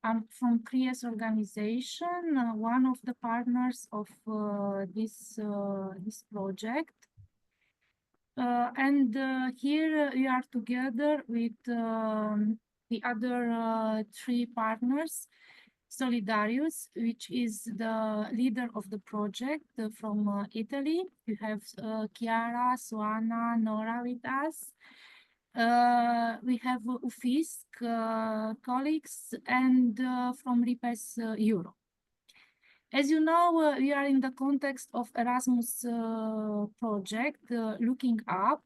I'm from CRIES organization, one of the partners of this project. And here we are together with the other three partners. Solidarius, which is the leader of the project from Italy. We have Chiara, Suana, Nora with us. We have UFISC colleagues and from RIPES Europe. As you know, we are in the context of Erasmus project, Looking Up.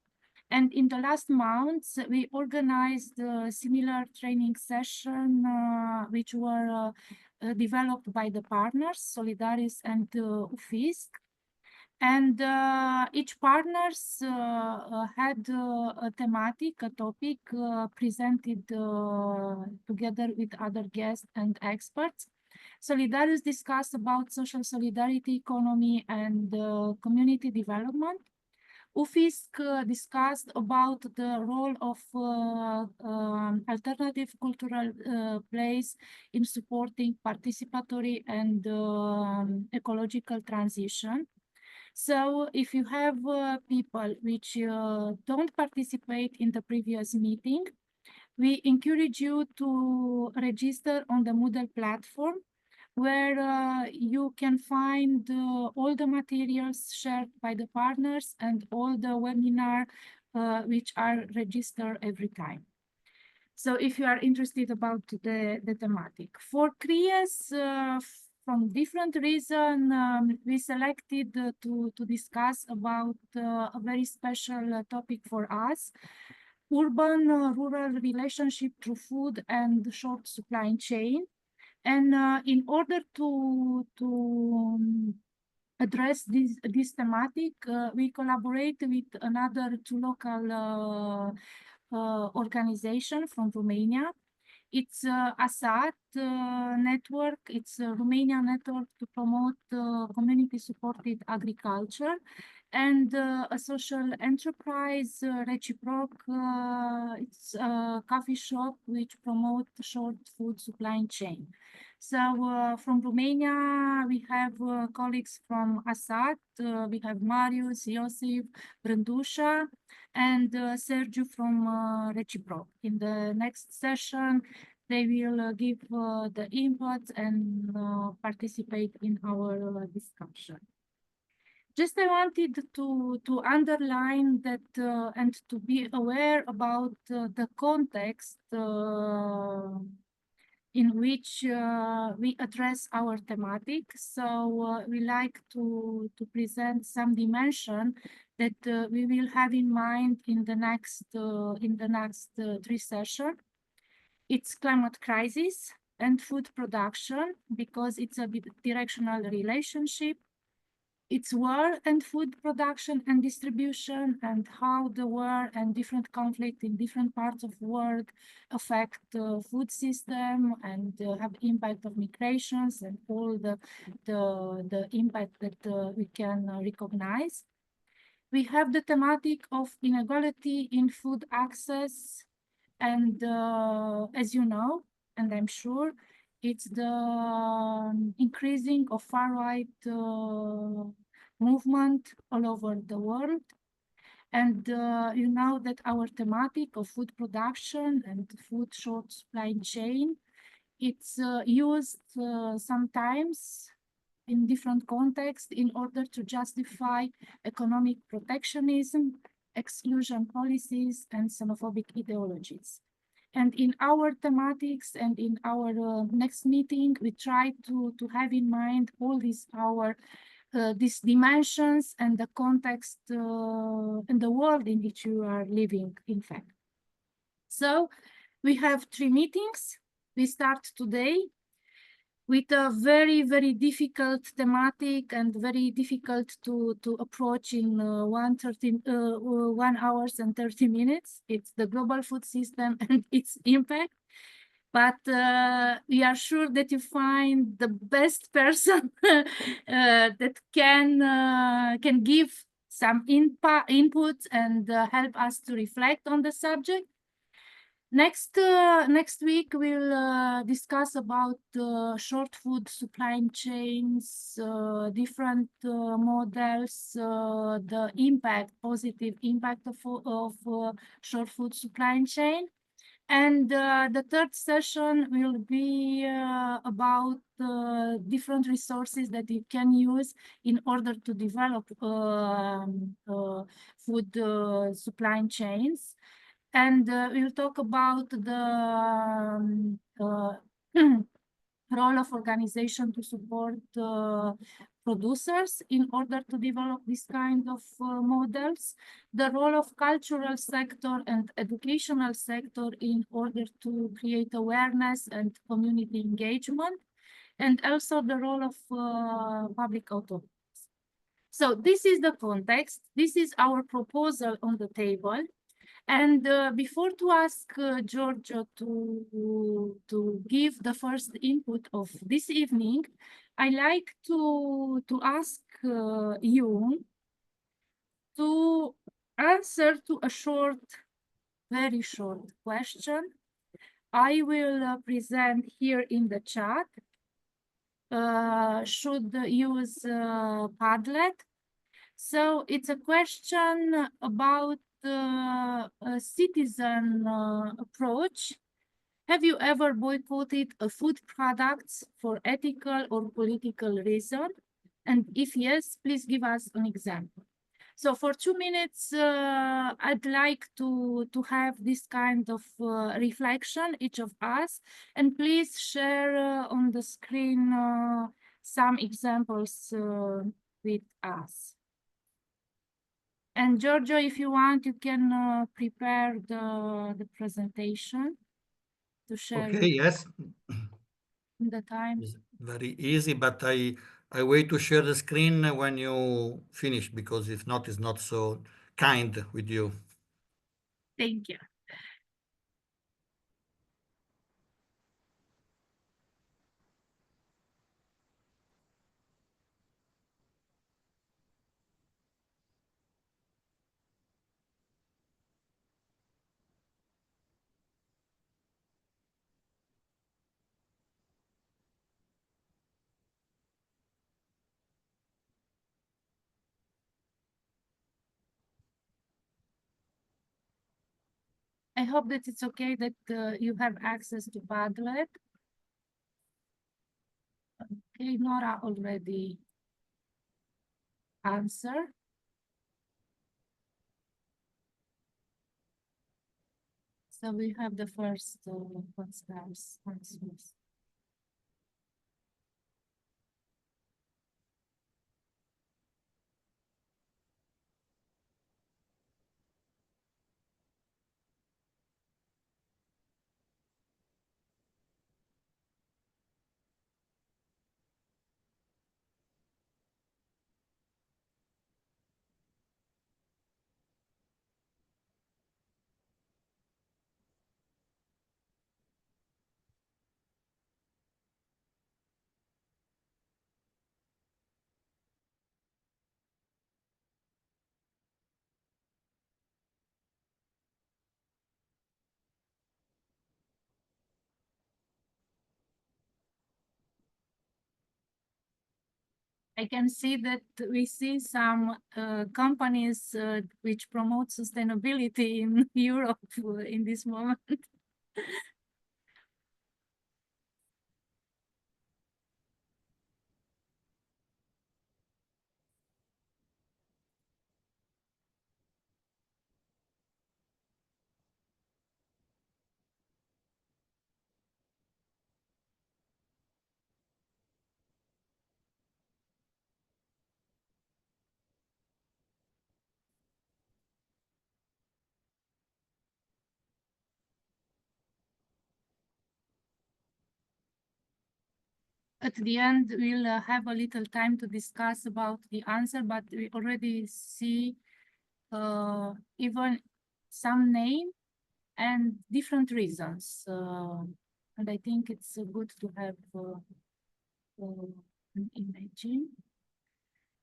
And in the last months, we organized a similar training session, which were developed by the partners, Solidaris and UFISC. And each partners had a thematic, a topic presented together with other guests and experts. Solidarius discussed about social solidarity, economy, and community development. UFISC discussed about the role of alternative cultural plays in supporting participatory and ecological transition. So if you have people which don't participate in the previous meeting, we encourage you to register on the Moodle platform, where you can find all the materials shared by the partners and all the webinar which are registered every time. So if you are interested about the thematic. For CRIES, from different reasons, we selected to discuss about a very special topic for us, urban-rural relationship through food and short supply chain. And in order to address this thematic, we collaborate with another two local organization from Romania. It's ASAT network. It's a Romanian network to promote community-supported agriculture, and a social enterprise, Reciproc. It's a coffee shop which promotes short food supply chain. So from Romania, we have colleagues from ASAT. We have Marius, Iosif, Brândușa, and Sergiu from Reciproc. In the next session, they will give the inputs and participate in our discussion. Just I wanted to underline that and to be aware about the context in which we address our thematic. So we like to present some dimension that we will have in mind in the next three sessions. It's climate crisis and food production, because it's a directional relationship. It's war and food production and distribution, and how the war and different conflict in different parts of the world affect the food system and have impact of migrations and all the impact that we can recognize. We have the thematic of inequality in food access, and as you know, and I'm sure, it's the increasing of far-right movement all over the world. And you know that our thematic of food production and food short supply chain, it's used sometimes in different contexts in order to justify economic protectionism, exclusion policies, and xenophobic ideologies. And in our thematics and in our next meeting, we try to have in mind all these dimensions and the context and the world in which you are living, in fact. So we have three meetings. We start today with a very, very difficult thematic and very difficult to approach in 1 hour and 30 minutes. It's the global food system and its impact. But we are sure that you find the best person that can give some input and help us to reflect on the subject. Next week we'll discuss about short food supply chains, different models, the positive impact of short food supply chain. And the third session will be about different resources that you can use in order to develop food supply chains. And we'll talk about the role of organization to support producers in order to develop this kind of models, the role of cultural sector and educational sector in order to create awareness and community engagement, and also the role of public authorities. So this is the context. This is our proposal on the table. And before to ask Giorgio to give the first input of this evening, I like to ask you to answer to a very short question. I will present here in the chat. Should use Padlet. So it's a question about a citizen approach. Have you ever boycotted a food products for ethical or political reason? And if yes, please give us an example. So for 2 minutes, I'd like to have this kind of reflection, each of us, and please share on the screen some examples with us. And Giorgio, if you want, you can prepare the presentation to share. Okay, yes. The time. It's very easy, but I wait to share the screen when you finish, because if not, it's not so kind with you. Thank you. I hope that it's okay that you have access to Padlet. Okay, Nora already answered. So we have the first answers. I can see that we see some companies which promote sustainability in Europe in this moment. At the end, we'll have a little time to discuss about the answer, but we already see even some name and different reasons. And I think it's good to have an imaging.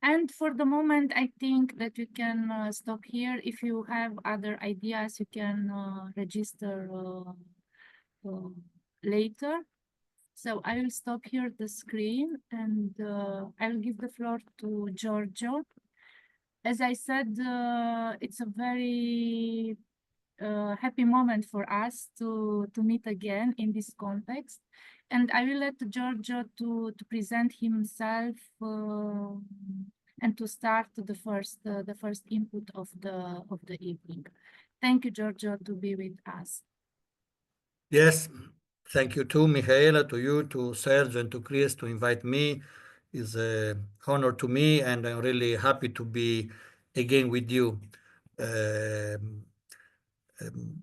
And for the moment, I think that we can stop here. If you have other ideas, you can register later. So I will stop here the screen and I'll give the floor to Giorgio. As I said, it's a very happy moment for us to meet again in this context. And I will let Giorgio to present himself and to start the first input of the evening. Thank you, Giorgio, to be with us. Yes, thank you to Michaela, to you, to Sergio, and to Chris to invite me. It's an honor to me, and I'm really happy to be again with you.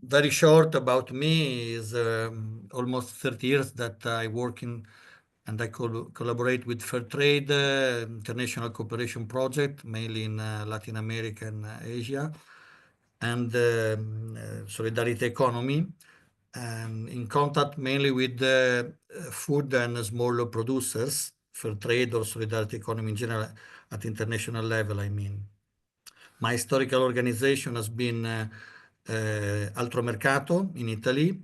Very short about me is almost 30 years that I work in and I collaborate with Fairtrade International Cooperation Project, mainly in Latin America and Asia, and Solidarity Economy, and in contact mainly with food and small producers, Fairtrade or Solidarity Economy in general, at international level, I mean. My historical organization has been Altromercato in Italy,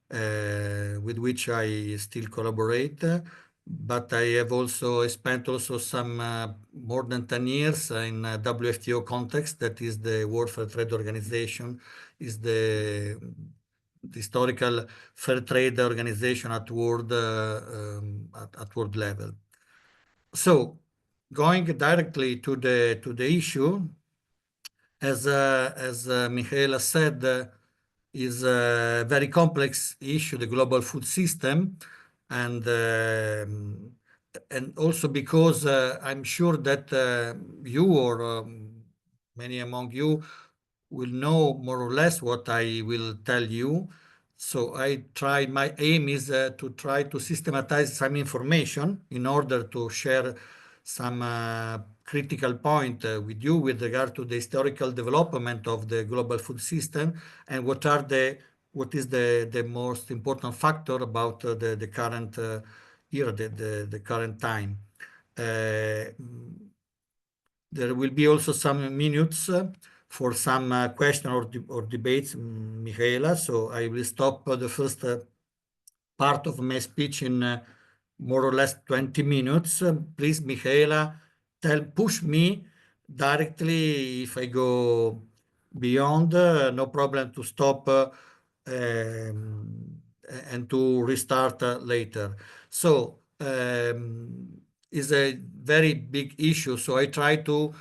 with which I still collaborate. But I have also spent also some more than 10 years in WFTO context, that is the World Fair Trade Organization, is the historical fair trade organization at world at world level. So, going directly to the issue, as Michaela said, is a very complex issue, the global food system, and also because I'm sure that you or many among you will know more or less what I will tell you. So my aim is to try to systematize some information in order to share some critical point with you with regard to the historical development of the global food system and what is the most important factor about the current era, the current time. There will be also some minutes for some question or debates, Michaela. So I will stop the first part of my speech in more or less 20 minutes. Please, Michaela, push me directly if I go beyond. No problem to stop and to restart later. So is a very big issue. So I try to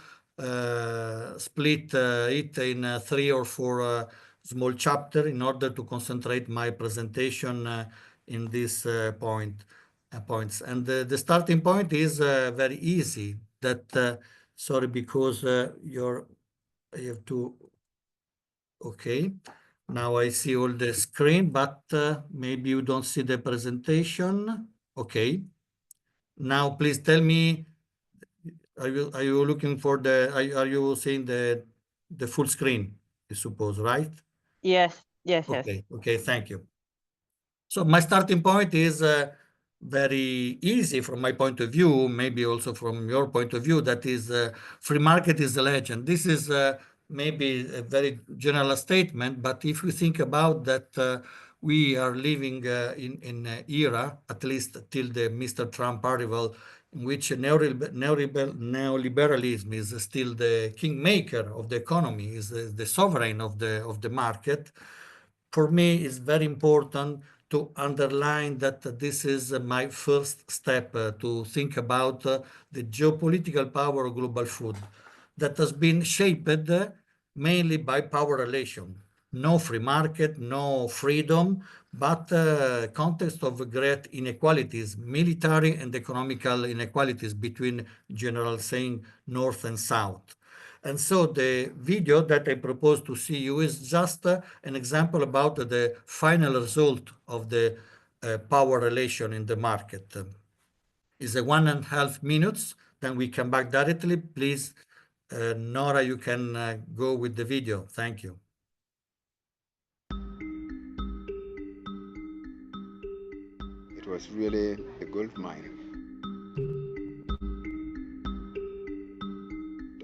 split it in 3 or 4 small chapters in order to concentrate my presentation in this points. And the starting point is very easy. That sorry, because I have to. Okay. Now I see all the screen, but maybe you don't see the presentation. Okay. Now please tell me, are you looking for are you seeing the full screen, I suppose, right? Yes. Okay. Okay. Thank you. So my starting point is very easy from my point of view, maybe also from your point of view, that is free market is a legend. This is maybe a very general statement, but if you think about that, we are living in an era, at least till the Mr. Trump arrival, in which neoliberalism is still the kingmaker of the economy, is the sovereign of the market. For me, it's very important to underline that this is my first step to think about the geopolitical power of global food that has been shaped mainly by power relation. No free market, no freedom, but context of great inequalities, military and economical inequalities between, general saying, North and South. And so the video that I propose to see you is just an example about the final result of the power relation in the market. It's a 1.5 minutes, then we come back directly. Please, Nora, you can go with the video. Thank you. It was really a gold mine.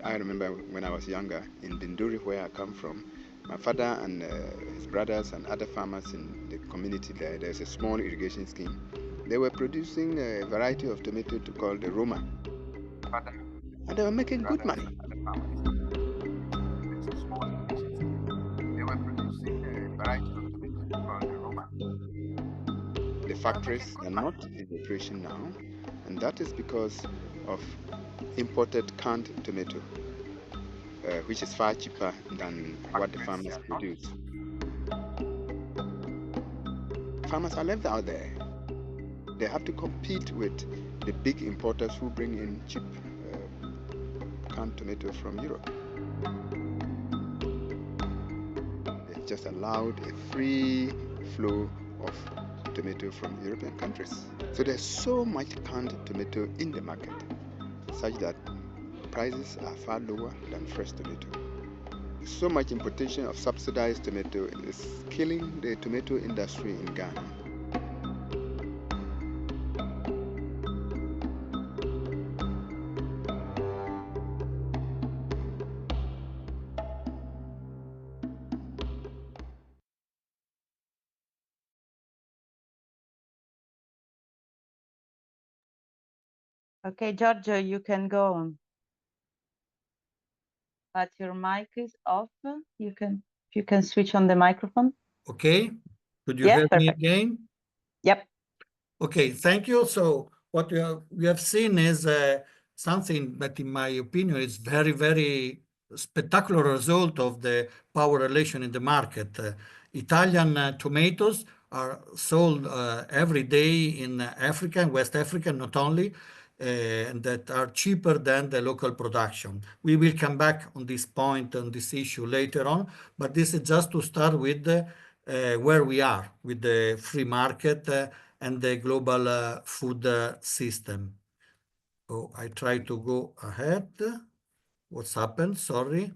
I remember when I was younger in Binduri, where I come from, my father and his brothers and other farmers in the community there's a small irrigation scheme. They were producing a variety of tomato called the Roma. And they were making good money. The factories are not in operation now, and that is because of imported canned tomato, which is far cheaper than what the farmers produce. Farmers are left out there. They have to compete with the big importers who bring in cheap canned tomato from Europe. They just allowed a free flow of tomato from European countries. So there's so much canned tomato in the market, such that prices are far lower than fresh tomato. So much importation of subsidized tomato is killing the tomato industry in Ghana. Okay, Giorgio, you can go on. But your mic is off. You can switch on the microphone. Okay, could you Yeah, hear me perfect. again? Yep. Okay, thank you. So what we have seen is something that, in my opinion, is very, very spectacular result of the power relation in the market. Italian tomatoes are sold every day in Africa and West Africa, not only, and that are cheaper than the local production. We will come back on this point, on this issue later on, but this is just to start with where we are with the free market and the global food system. Oh, I try to go ahead. What's happened? Sorry.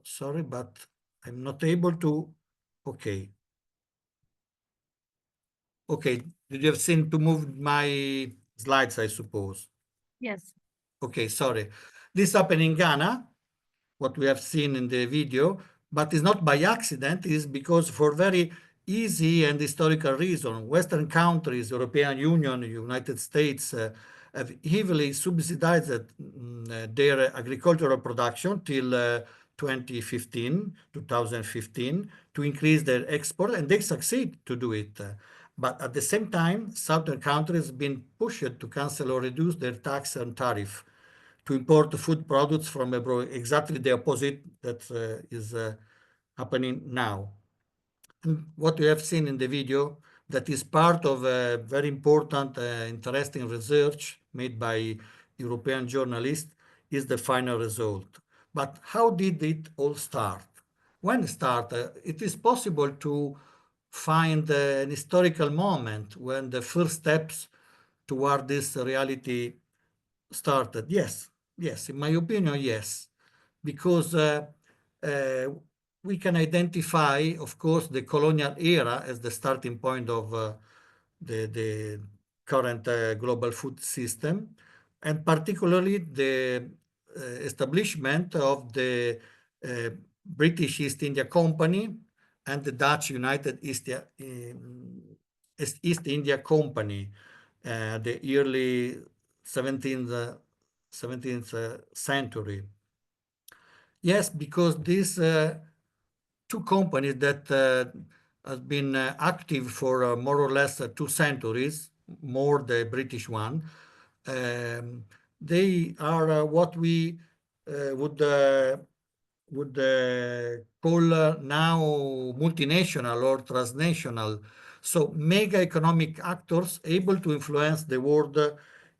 Sorry, but I'm not able to. Okay. Okay. Did you have seen to move my slides, I suppose? Yes. Okay, sorry. This happened in Ghana, what we have seen in the video, but it's not by accident, it's because for very easy and historical reason, Western countries, European Union, United States, have heavily subsidized their agricultural production till 2015, to increase their export, and they succeed to do it. But at the same time, southern countries have been pushed to cancel or reduce their tax and tariff to import food products from abroad, exactly the opposite that is happening now. And what you have seen in the video, that is part of a very important, interesting research made by European journalists, is the final result. But how did it all start? When it started, it is possible to find an historical moment when the first steps toward this reality started. Yes, in my opinion, yes, because we can identify, of course, the colonial era as the starting point of the current global food system, and particularly the establishment of the British East India Company and the Dutch United East India Company, the early 17th century. Yes, because these two companies that have been active for more or less 2 centuries, more the British one, they are what we would call now multinational or transnational. So mega economic actors able to influence the world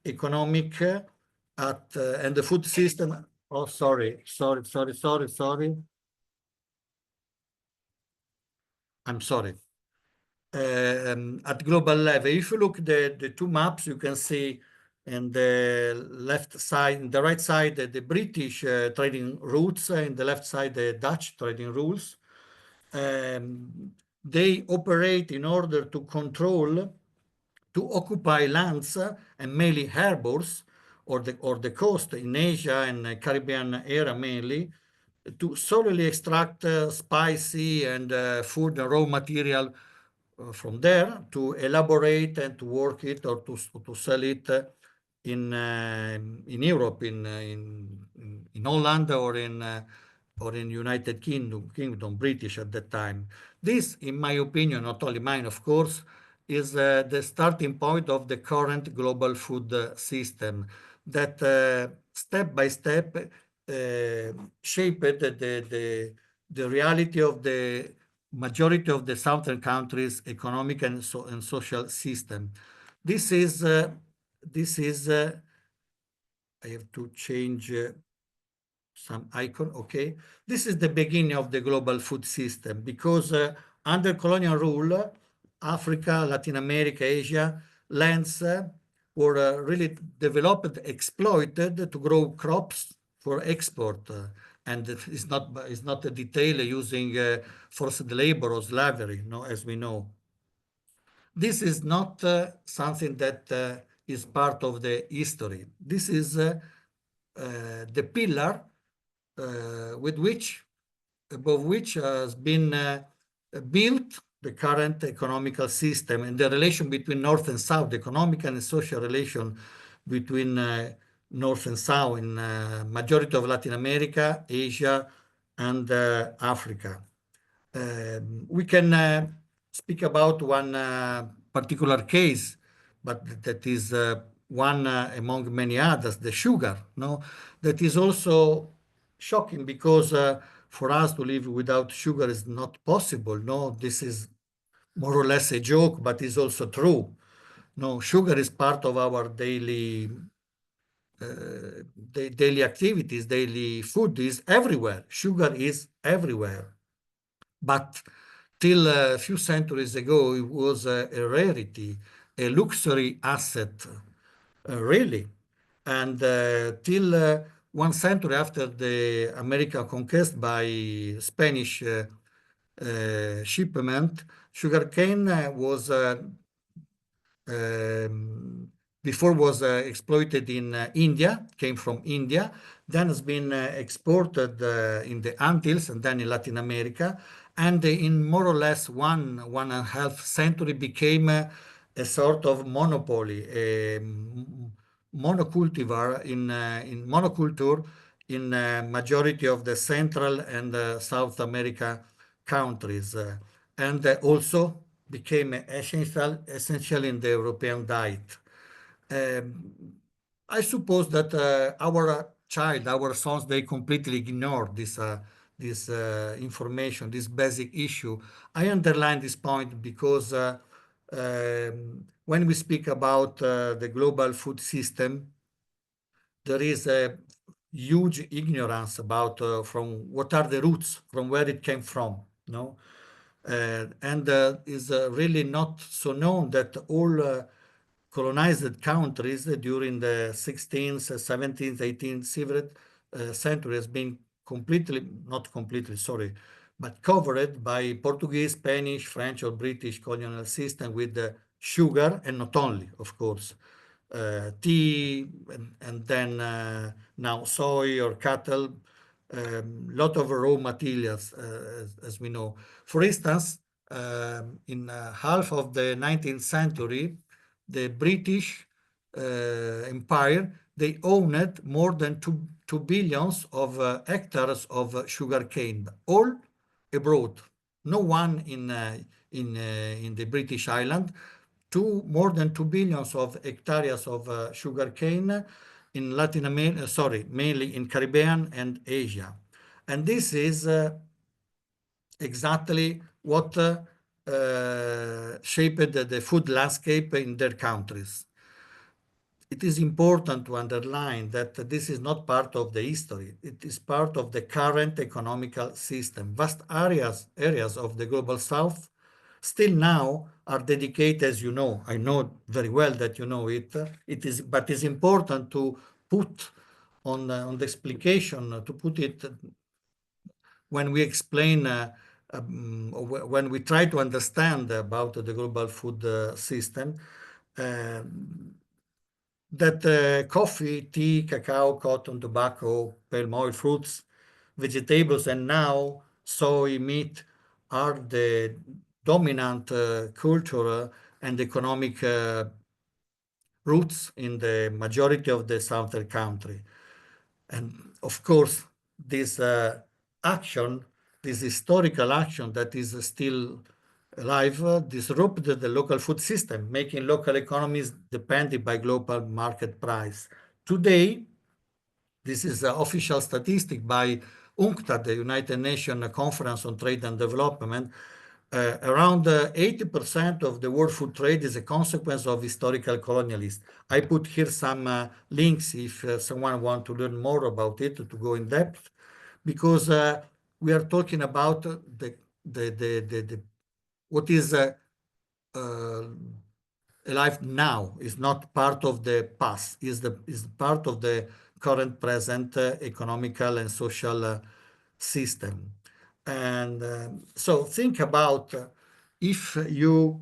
economic and the food system. Oh, sorry. I'm sorry. At global level, if you look at the two maps, you can see in the left side, in the right side, the British trading routes, in the left side, the Dutch trading rules. They operate in order to control to occupy lands and mainly harbors or the coast in Asia and Caribbean area mainly, to solely extract spicy and food and raw material from there, to elaborate and to work it or to sell it in Europe, in Holland or in United Kingdom, British at that time. This, in my opinion, not only mine, of course, is the starting point of the current global food system that step by step shaped the reality of the majority of the southern countries' economic and social system. This is I have to change some icon, okay? This is the beginning of the global food system because under colonial rule, Africa, Latin America, Asia, lands were really developed, exploited to grow crops for export. And it's not a detail using forced labor or slavery, no, as we know. This is not something that is part of the history. This is the pillar with which, above which has been built the current economical system and the relation between North and South, the economic and social relation between North and South in majority of Latin America, Asia, and Africa. We can speak about one particular case, but that is one among many others, the sugar, no? That is also shocking because for us to live without sugar is not possible, no? This is more or less a joke, but it's also true. No, sugar is part of our daily daily activities, daily food is everywhere. Sugar is everywhere. But till a few centuries ago, it was a rarity, a luxury asset, really. And till 1 century after the American conquest by Spanish shipment, sugarcane was before was exploited in India, came from India, then has been exported in the Antilles and then in Latin America, and in more or less one and a half century became a sort of monopoly, a monocultivar in monoculture in majority of the Central and South America countries, and also became essential in the European diet. I suppose that our sons, they completely ignore this information, this basic issue. I underline this point because when we speak about the global food system, there is a huge ignorance about from what are the roots, from where it came from, no? And is really not so known that all colonized countries during the 16th, 17th, 18th century has been not completely, sorry, but covered by Portuguese, Spanish, French, or British colonial system with sugar, and not only, of course, tea, and then now soy or cattle, lot of raw materials, as we know. For instance, in half of the 19th century, the British Empire, they owned more than 2 billions of hectares of sugarcane, all abroad. No one in the British Island. More than 2 billions of hectares of sugarcane in Latin America, sorry, mainly in Caribbean and Asia. And this is exactly what shaped the food landscape in their countries. It is important to underline that this is not part of the history. It is part of the current economical system. Vast areas of the global south still now are dedicated, as you know, I know very well that you know it, but it's important to put on the explication, to put it when we explain, when we try to understand about the global food system, that coffee, tea, cacao, cotton, tobacco, palm oil, fruits, vegetables, and now soy, meat are the dominant cultural and economic roots in the majority of the southern country. And of course, this action, this historical action that is still alive, disrupted the local food system, making local economies dependent by global market price. Today, this is official statistic by UNCTAD, the United Nations Conference on Trade and Development. Around 80% of the world food trade is a consequence of historical colonialism. I put here some links if someone wants to learn more about it, to go in depth, because we are talking about what is alive now, is not part of the past, is part of the current present economical and social system. And so think about if your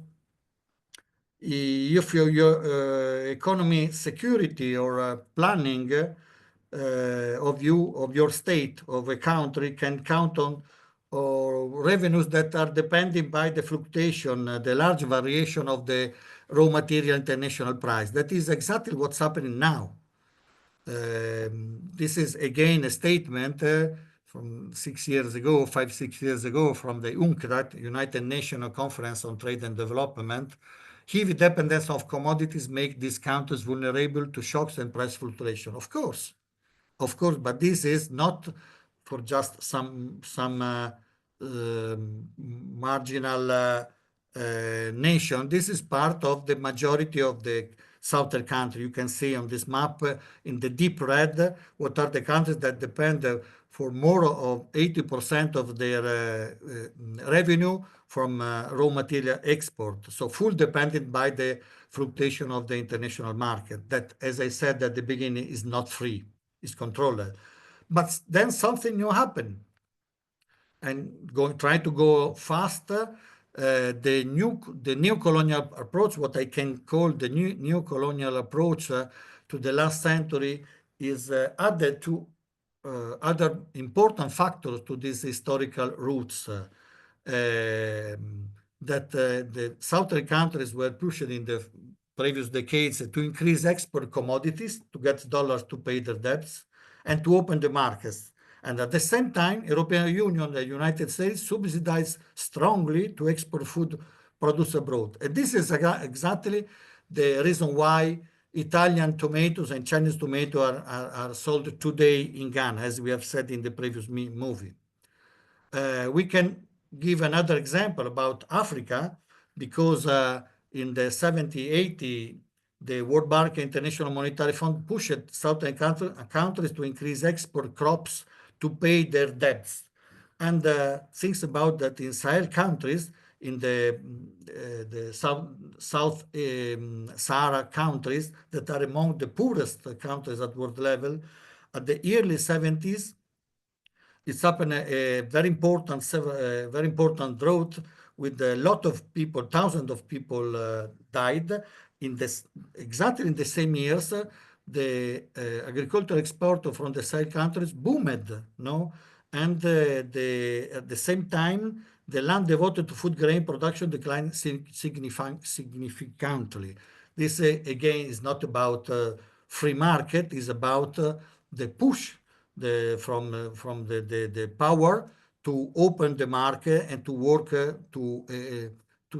economy security or planning of your state, of a country, can count on revenues that are dependent by the fluctuation, the large variation of the raw material international price. That is exactly what's happening now. This is again a statement from 6 years ago, 5-6 years ago, from the UNCTAD, United Nations Conference on Trade and Development. Heavy dependence of commodities make these countries vulnerable to shocks and price fluctuation. Of course, but this is not for just some marginal nation. This is part of the majority of the southern country. You can see on this map in the deep red what are the countries that depend for more of 80% of their revenue from raw material export. So full dependent by the fluctuation of the international market. That, as I said at the beginning, is not free, is controlled. But then something new happened. And try to go faster. The new colonial approach, what I can call the new colonial approach to the last century, is added to other important factors to these historical roots that the southern countries were pushed in the previous decades to increase export commodities, to get dollars to pay their debts, and to open the markets. And at the same time, European Union, the United States, subsidize strongly to export food produced abroad. And this is exactly the reason why Italian tomatoes and Chinese tomatoes are sold today in Ghana, as we have said in the previous movie. We can give another example about Africa, because in the 70s, 80s, the World Bank International Monetary Fund pushed southern countries to increase export crops to pay their debts. And think about that in Sahel countries, in the South Sahara countries that are among the poorest countries at world level, at the early 70s, it's happened a very important drought with a lot of people, thousands of people died. Exactly in the same years, the agricultural export from the Sahel countries boomed, no? And at the same time, the land devoted to food grain production declined significantly. This again is not about free market; it's about the push from the power to open the market and to work to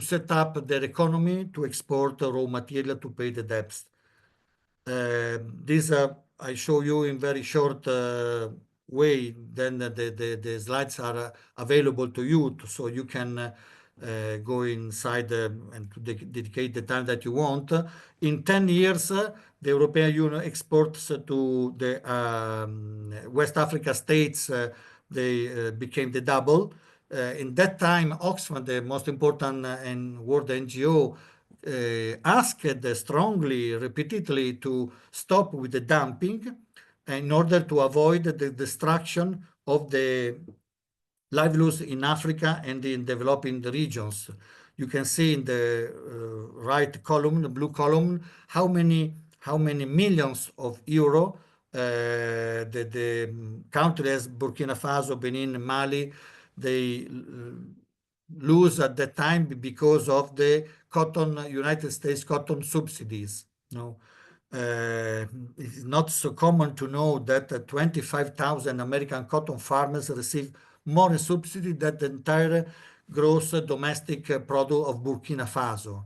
set up their economy, to export raw material to pay the debts. This I show you in very short way. Then the slides are available to you, so you can go inside and to dedicate the time that you want. In 10 years, the European Union exports to the West Africa states, they became the double. In that time, Oxfam, the most important and world NGO, asked strongly, repeatedly, to stop with the dumping in order to avoid the destruction of the livelihoods in Africa and in developing the regions. You can see in the right column, the blue column, how many millions of euro the countries Burkina Faso, Benin, Mali, they lose at that time because of the United States cotton subsidies. No, it's not so common to know that 25,000 American cotton farmers receive more in subsidy than the entire gross domestic product of Burkina Faso,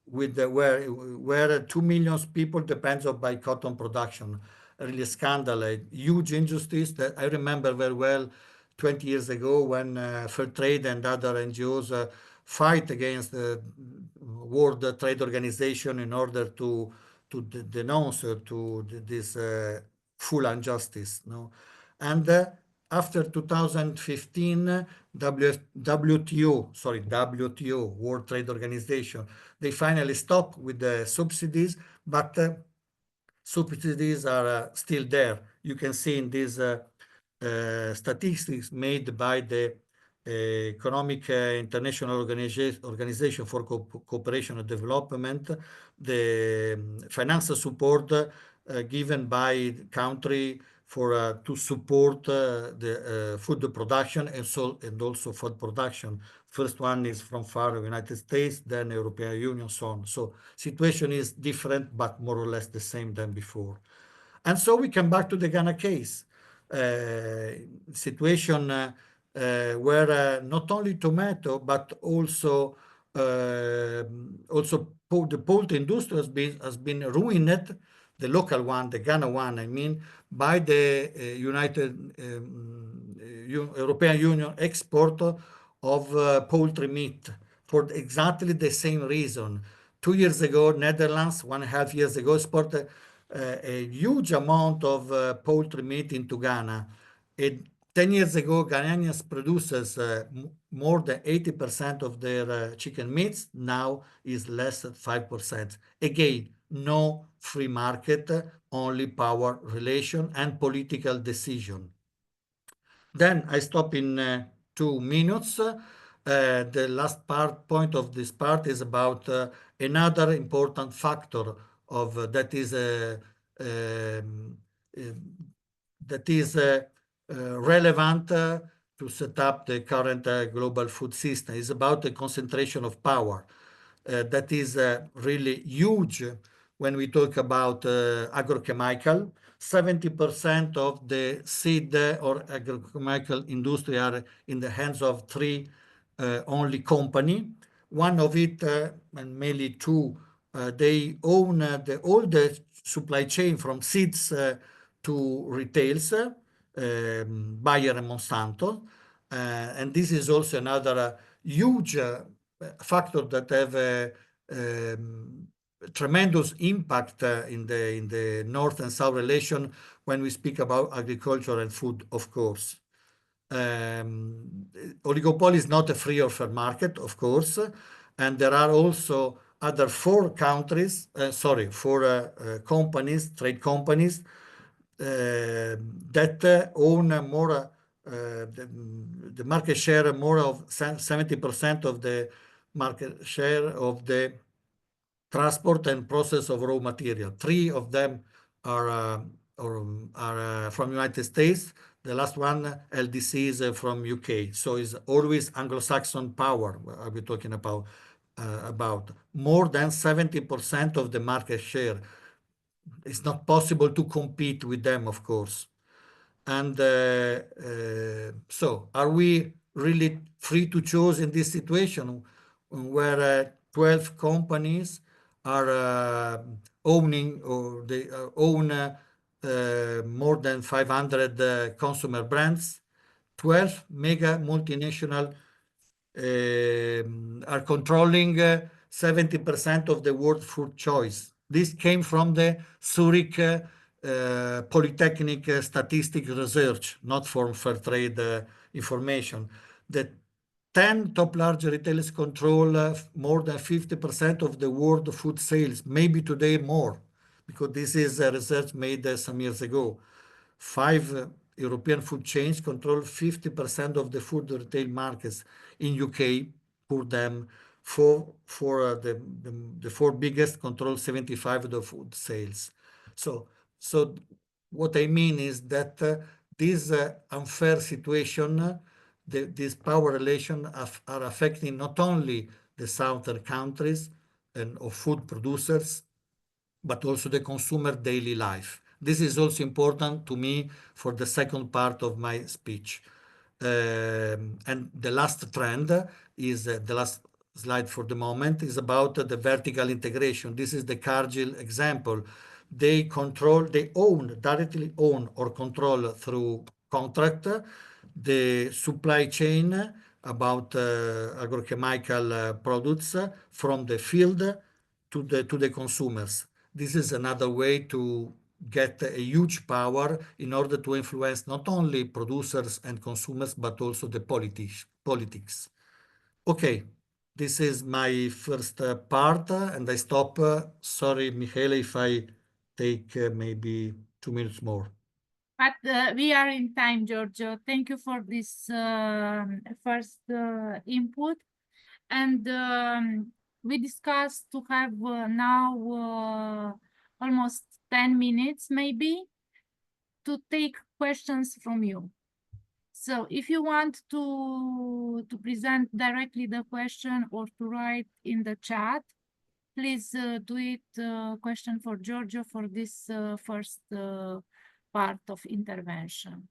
with where 2 million people depends on by cotton production. Really scandal, a huge industries that I remember very well 20 years ago when Fairtrade and other NGOs fight against the World Trade Organization in order to denounce this full injustice. No? And after 2015, WTO, World Trade Organization, they finally stopped with the subsidies, but subsidies are still there. You can see in these statistics made by the Economic International Organization for Cooperation and Development, the financial support given by country for to support the food production and also food production. First one is from far United States, then European Union, so on. So situation is different, but more or less the same than before. And so we come back to the Ghana case. Situation where not only tomato, but also the poultry industry has been ruined, the local one, the Ghana one, I mean, by the European Union export of poultry meat for exactly the same reason. 2 years ago, Netherlands, 1.5 years ago, exported a huge amount of poultry meat into Ghana. 10 years ago, Ghanaians produces more than 80% of their chicken meats. Now is less than 5%. Again, no free market, only power relation and political decision. Then I stop in 2 minutes. The last point of this part is about another important factor of that is relevant to set up the current global food system. It's about the concentration of power. That is really huge when we talk about agrochemical. 70% of the seed or agrochemical industry are in the hands of 3 only company. One of it, and mainly 2, they own all the supply chain from seeds to retails, Bayer and Monsanto. And this is also another huge factor that have a tremendous impact in the North and South relation when we speak about agriculture and food, of course. Oligopoly is not a free or fair market, of course, and there are also other 4 companies, trade companies, that own more the market share, more of 70% of the market share of the transport and process of raw material. 3 of them are from United States. The last one, LDC, is from UK. So it's always Anglo-Saxon power are we talking about. More than 70% of the market share. It's not possible to compete with them, of course. And so are we really free to choose in this situation where 12 companies are owning, or they own more than 500 consumer brands? 12 mega multinational are controlling 70% of the world food choice. This came from the Zurich Polytechnic Statistic Research, not from Fairtrade information. The 10 top large retailers control more than 50% of the world food sales, maybe today more, because this is a research made some years ago. 5 European food chains control 50% of the food retail markets. In UK, for them, the four biggest control 75 of the food sales. So what I mean is that this unfair situation, this power relation are affecting not only the southern countries and of food producers, but also the consumer daily life. This is also important to me for the second part of my speech. And the last trend is the last slide for the moment is about the vertical integration. This is the Cargill example. They directly own or control through contract the supply chain about agrochemical products from the field to the consumers. This is another way to get a huge power in order to influence not only producers and consumers, but also the politics. Okay, this is my first part, and I stop. Sorry, Michele, if I take maybe 2 minutes more. But we are in time, Giorgio. Thank you for this first input. And we discussed to have now almost 10 minutes maybe to take questions from you. So if you want to present directly the question or to write in the chat, please do it question for Giorgio for this first part of intervention.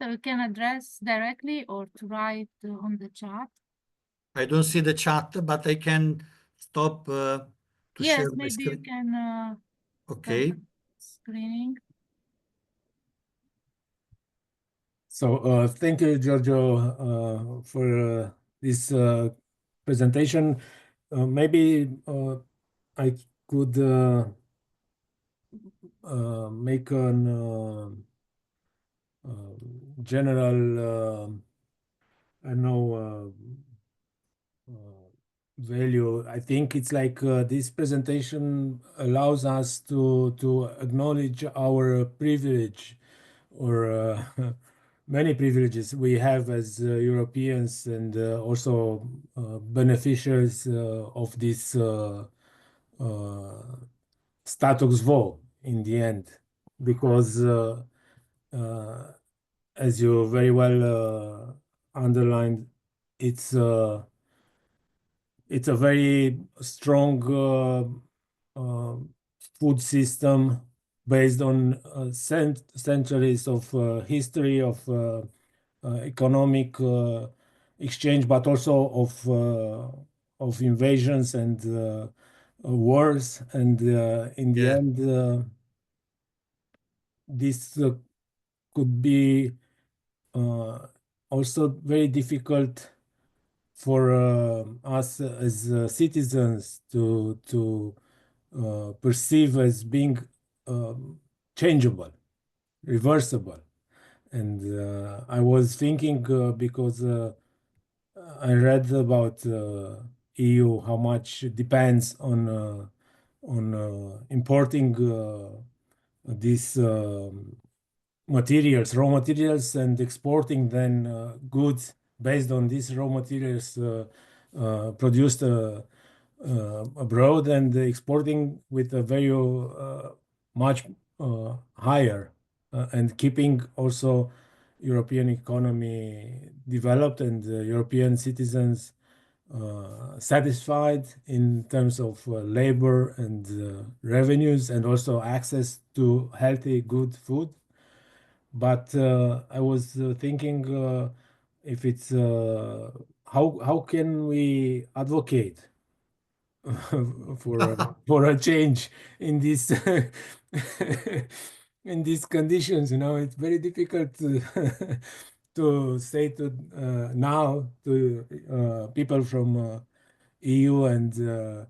So you can address directly or to write on the chat. I don't see the chat, but I can stop to Yes, share my maybe you screen. can Okay. screening. So thank you, Giorgio, for this presentation. Maybe I could make an general, I don't know, value. I think it's like this presentation allows us to acknowledge our privilege or many privileges we have as Europeans and also beneficiaries of this status quo in the end, because as you very well underlined, it's a very strong food system based on centuries of history of economic exchange, but also of invasions and wars. And in the Yeah. end, this could be also very difficult for us as citizens to perceive as being changeable, reversible. And I was thinking because I read about EU, how much it depends on importing these materials, raw materials, and exporting then goods based on these raw materials produced abroad, and exporting with a value much higher, and keeping also European economy developed and European citizens satisfied in terms of labor and revenues, and also access to healthy, good food. But I was thinking if it's how can we advocate for a change in this in these conditions? You know, it's very difficult to to say to now to people from EU and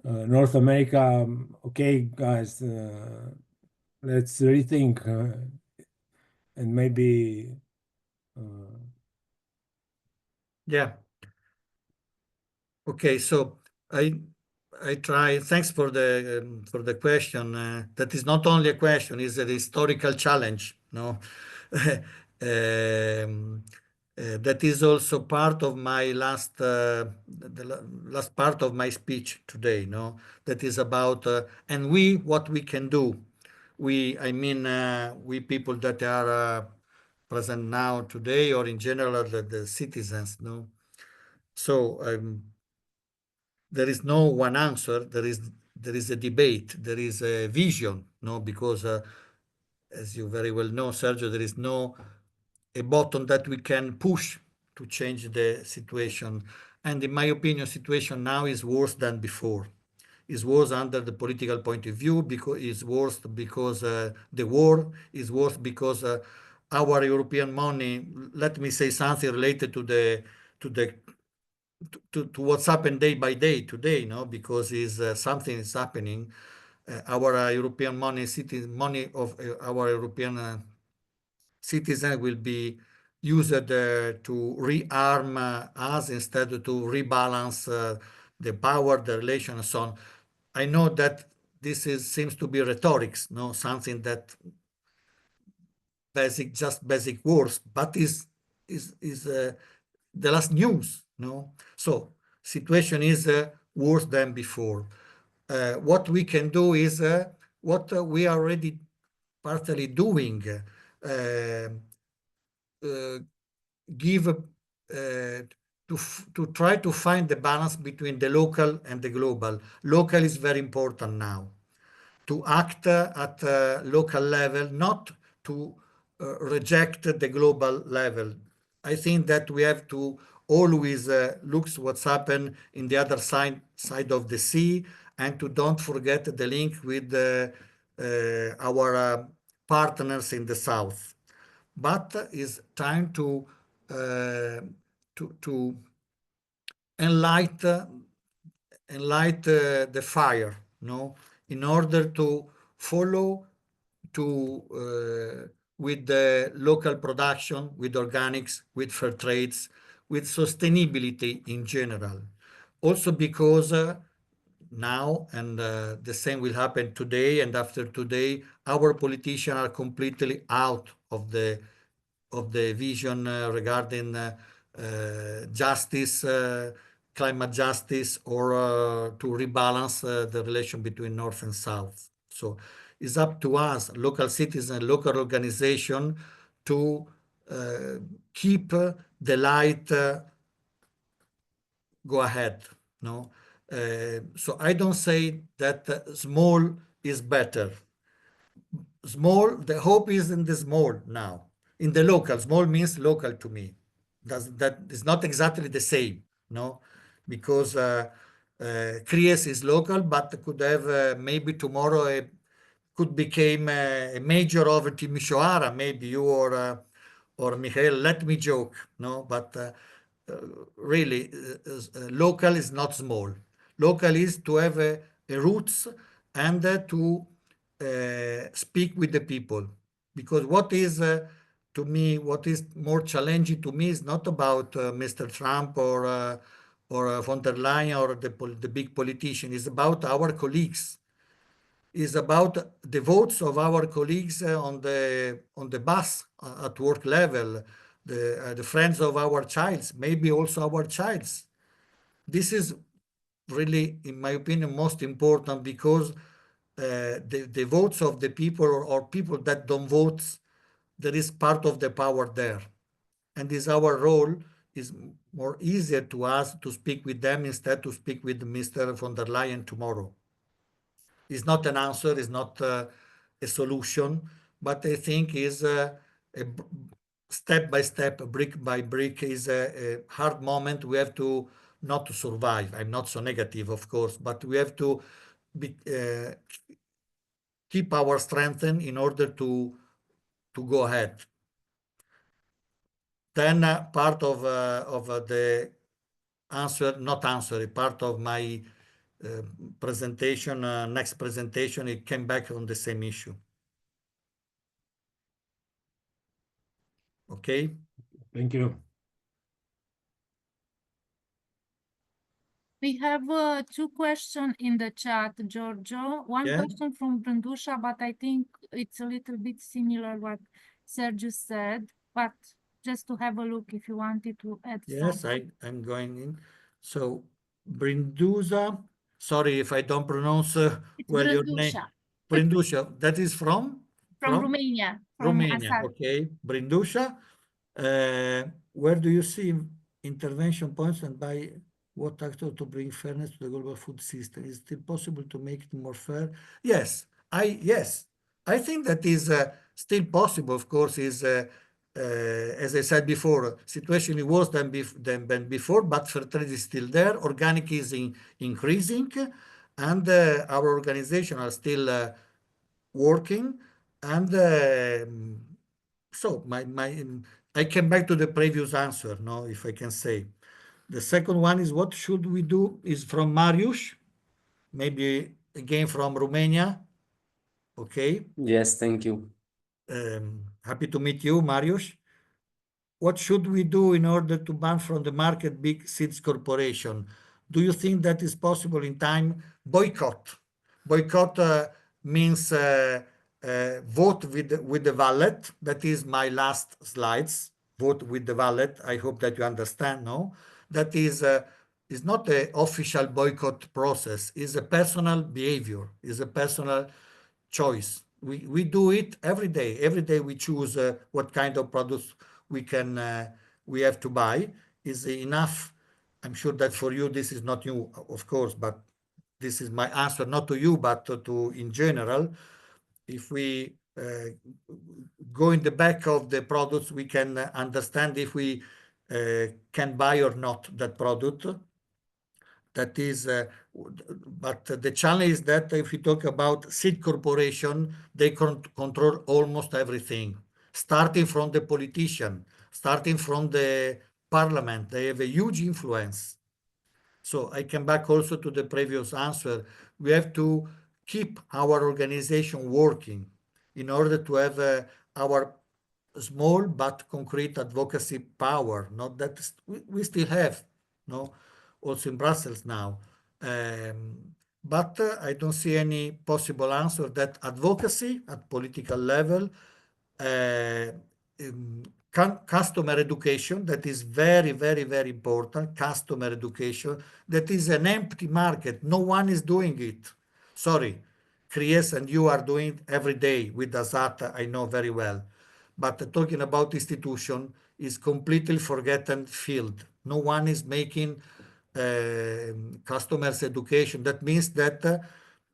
North America, okay, guys, let's rethink. and maybe Yeah. Okay, so I try. Thanks for the question. That is not only a question; it's a historical challenge. No, that is also part of my last part of my speech today. No, that is about and what we can do. I mean, we people that are present now today, or in general the citizens. No, so there is no one answer. There is a debate. There is a vision. No, because as you very well know, Sergio, there is no a button that we can push to change the situation. And in my opinion, situation now is worse than before. Is worse under the political point of view, because it's worse because the war is worse because our European money. Let me say something related to the to what's happened day by day today, no? Because is something is happening. Our European money of our European citizens will be used to rearm us instead to rebalance the power, the relation, and so on. I know that this seems to be rhetorics, no, something that just basic words, but is the last news, no? So situation is worse than before. What we can do is what we are already partly doing. Give to try to find the balance between the local and the global. Local is very important now. To act at local level, not to reject the global level. I think that we have to always look what's happened in the other side of the sea, and to don't forget the link with our partners in the south. But it's time to enlighten the fire, no, in order to follow with the local production, with organics, with fair trades, with sustainability in general. Also because now, and the same will happen today and after today, our politicians are completely out of the vision regarding justice, climate justice, or to rebalance the relation between North and South. So it's up to us, local citizens, local organization, to keep the light go ahead. No, so I don't say that small is better. Small, the hope is in the small now. In the local, small means local to me. That is not exactly the same, no, because Kries is local, but could have maybe tomorrow could become a major of Timisoara, maybe you or Michael. Let me joke, no, but really, local is not small. Local is to have a roots and to speak with the people. Because what is to me, what is more challenging to me is not about Mr. Trump or von der Leyen or the big politician. It's about our colleagues. Is about the votes of our colleagues on the bus at work level, the friends of our childs, maybe also our childs. This is really, in my opinion, most important, because the votes of the people or people that don't vote, there is part of the power there. And is our role is more easier to us to speak with them instead to speak with Mr. von der Leyen tomorrow. It's not an answer, it's not a solution, but I think is a step by step, brick by brick, is a hard moment. We have to not to survive. I'm not so negative, of course, but we have to keep our strength in order to go ahead. Then part of the answer, not answer, part of my presentation, next presentation, it came back on the same issue. Okay? Thank you. We have two questions in the chat, Giorgio. One Yeah. question from Brandusha, but I think it's a little bit similar what Sergio said, but just to have a look if you wanted to add Yes, something. I'm going in. So Brindusa, sorry if I don't pronounce It's well your name. Brandusha Brindusha, that is from? from Romania, from Romania, Asad. okay. Brindusha, where do you see intervention points and by what actor to bring fairness to the global food system? Is it still possible to make it more fair? Yes, I think that is still possible. Of course, is as I said before, situation is worse than before, but fair trade is still there. Organic is increasing, and our organization are still working. And so I came back to the previous answer, no, if I can say. The second one is what should we do is from Marius, maybe again from Romania. Okay. Yes, thank you. Happy to meet you, Marius. What should we do in order to ban from the market big seeds corporation? Do you think that is possible in time? Boycott. Boycott means vote with the wallet. That is my last slides. Vote with the wallet. I hope that you understand. No, that is not an official boycott process. It's a personal behavior. It's a personal choice. We do it every day. Every day we choose what kind of products we have to buy. Is enough. I'm sure that for you this is not new, of course, but this is my answer, not to you, but to in general. If we go in the back of the products, we can understand if we can buy or not that product. That is, but the challenge is that if we talk about seed corporation, they control almost everything, starting from the politician, starting from the parliament. They have a huge influence. So I come back also to the previous answer. We have to keep our organization working in order to have our small but concrete advocacy power. Not that we still have, no, also in Brussels now. But I don't see any possible answer that advocacy at political level, customer education, that is very, very, very important. Customer education, that is an empty market. No one is doing it. Sorry, Chris, and you are doing it every day with Asata, I know very well. But talking about institution is completely forgotten field. No one is making customers education. That means that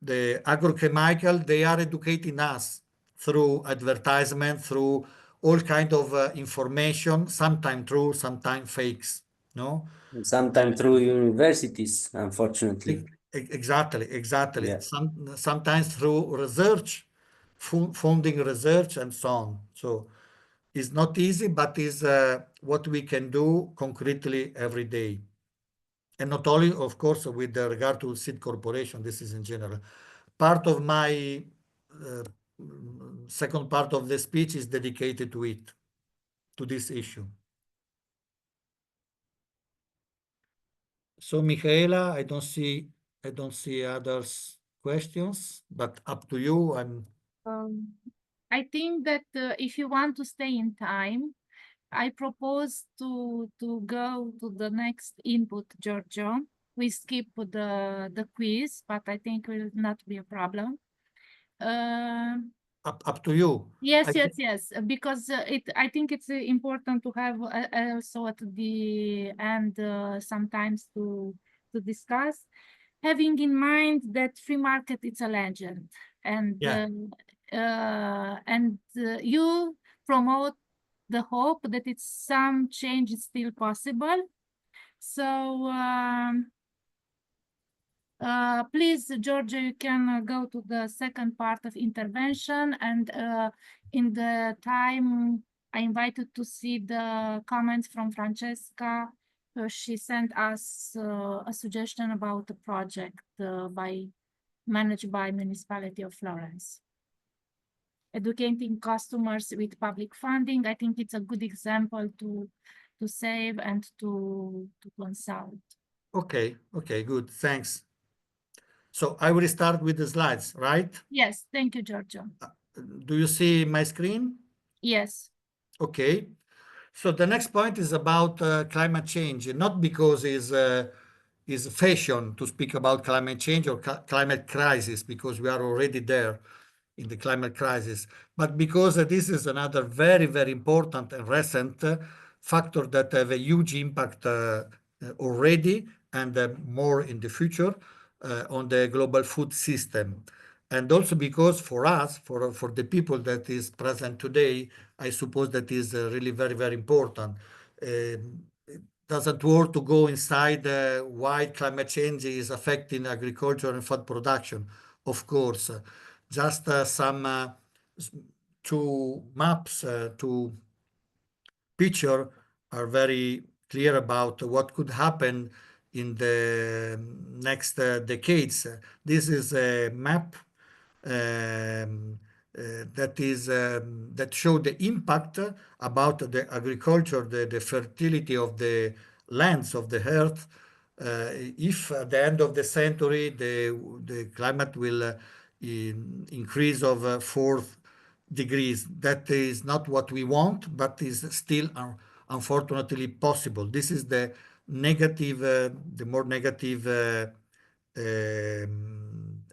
the agrochemical, they are educating us through advertisement, through all kind of information, sometimes true, sometimes fakes, no? Sometimes through universities, unfortunately. Exactly. Yeah. Sometimes through research, funding research and so on. So it's not easy, but is what we can do concretely every day. And not only, of course, with regard to seed corporation, this is in general. Part of my second part of the speech is dedicated to it, to this issue. So Michaela, I don't see others questions, but up to you. I think that if you want to stay in time, I propose to go to the next input, Giorgio. We skip the quiz, but I think will not be a problem. Up to you. Yes, I yes, because I think it's important to have also at the end sometimes to discuss, having in mind that free market is a legend, and Yeah. You promote the hope that it's some change is still possible. So please, Giorgio, you can go to the second part of intervention, and in the time I invited to see the comments from Francesca. She sent us a suggestion about a project managed by Municipality of Florence. educating customers with public funding. I think it's a good example to save and to consult. Okay, good, thanks. So I will start with the slides, right? Yes, thank you, Giorgio. Do you see my screen? Yes. Okay. So the next point is about climate change, not because is fashion to speak about climate change or climate crisis, because we are already there in the climate crisis, but because this is another very, very important and recent factor that have a huge impact already and more in the future on the global food system. And also because for us, for the people that is present today, I suppose that is really very, very important. It doesn't work to go inside why climate change is affecting agriculture and food production. Of course, just some two maps, two picture are very clear about what could happen in the next decades. This is a map that show the impact about the agriculture, the fertility of the lands of the earth. If at the end of the century the climate will increase of 4 degrees, that is not what we want, but is still unfortunately possible. This is the negative, the more negative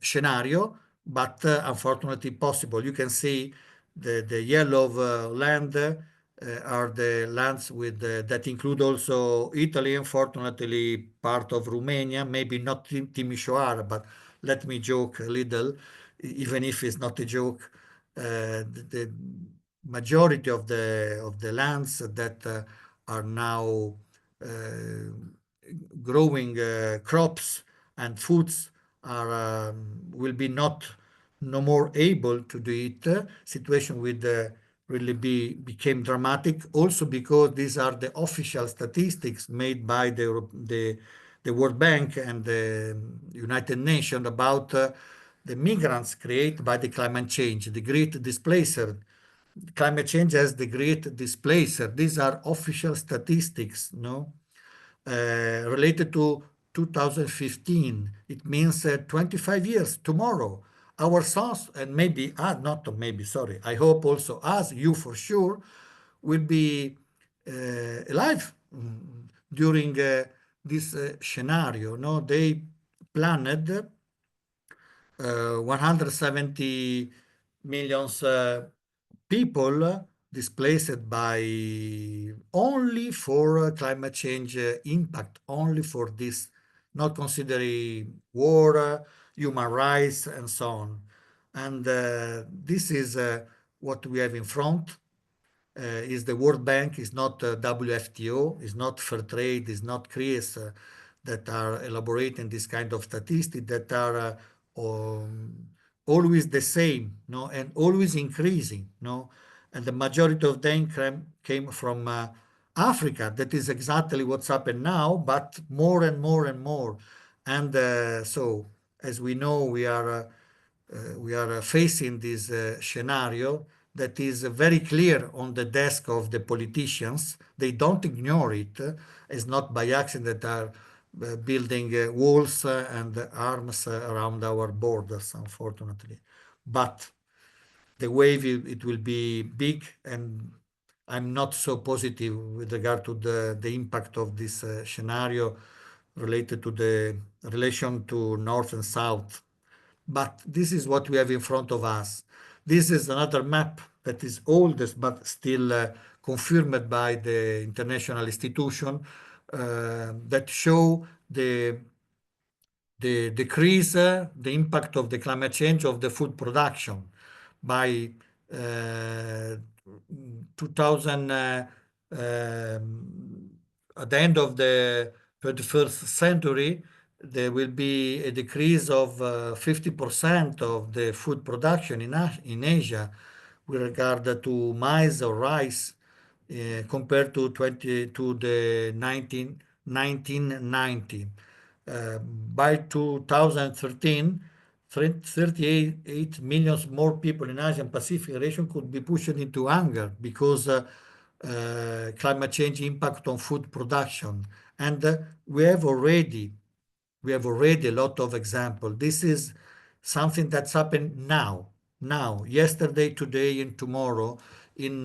scenario, but unfortunately possible. You can see the yellow land are the lands with that include also Italy, unfortunately part of Romania, maybe not Timișoara, but let me joke a little, even if it's not a joke. The majority of the lands that are now growing crops and foods are will be no more able to do it. Situation will really became dramatic. Also because these are the official statistics made by the World Bank and the United Nations about the migrants created by the climate change, the great displacer. Climate change as the great displacer. These are official statistics, no? Related to 2015. It means 25 years tomorrow. Our sons, and maybe, not maybe, sorry, I hope also us, you for sure, will be alive during this scenario. No, they planned 170 million people displaced by only for climate change impact, only for this, not considering war, human rights, and so on. And this is what we have in front. Is the World Bank, is not WFTO, is not Fairtrade, is not CRIES that are elaborating this kind of statistics that are always the same, no, and always increasing, no, and the majority of them came from Africa. That is exactly what's happened now, but more and more and more. And so, as we know, we are facing this scenario that is very clear on the desk of the politicians. They don't ignore it. It's not by accident that are building walls and arms around our borders, unfortunately. But the wave, it will be big, and I'm not so positive with regard to the impact of this scenario related to the relation to North and South. But this is what we have in front of us. This is another map that is oldest, but still confirmed by the international institution that show the decrease, the impact of the climate change of the food production by 2000, at the end of the 21st century, there will be a decrease of 50% of the food production in Asia with regard to maize or rice compared to the 1990. By 2013, 38 million more people in Asian Pacific region could be pushed into hunger because climate change impact on food production. And we have already a lot of examples. This is something that's happened now, yesterday, today, and tomorrow in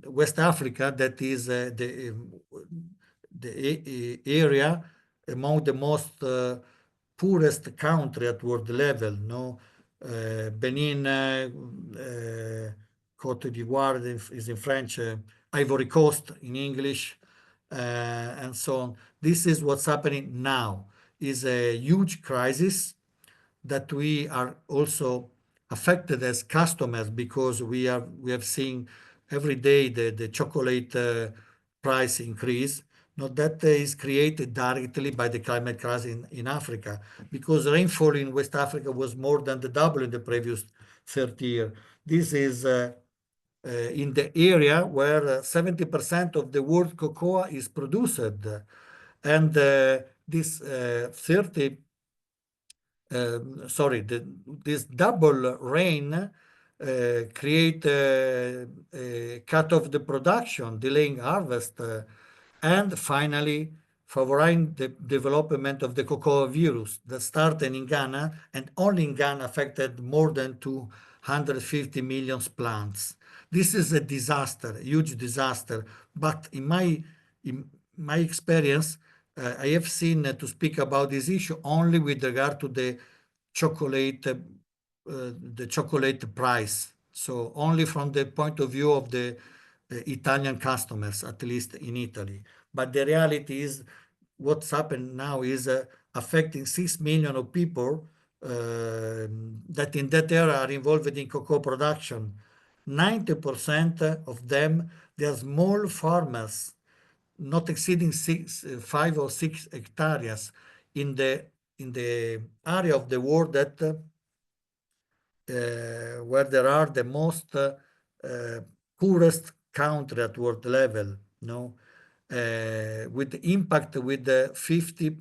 West Africa. That is the area among the most poorest country at world level. No, Benin, Côte d'Ivoire is in French, Ivory Coast in English, and so on. This is what's happening now. Is a huge crisis that we are also affected as customers because we have seen every day the chocolate price increase. Not that is created directly by the climate crisis in Africa, because rainfall in West Africa was more than the double in the previous 30 years. This is in the area where 70% of the world cocoa is produced. And this this double rain create a cut of the production, delaying harvest, and finally favoring the development of the cocoa virus that started in Ghana, and only in Ghana affected more than 250 million plants. This is a disaster, a huge disaster. But in my experience, I have seen to speak about this issue only with regard to the chocolate price. So only from the point of view of the Italian customers, at least in Italy. But the reality is what's happened now is affecting 6 million of people that in that area are involved in cocoa production. 90% of them, they are small farmers, not exceeding 5 or 6 hectares in the area of the world that where there are the most poorest country at world level, no, with the impact with the 50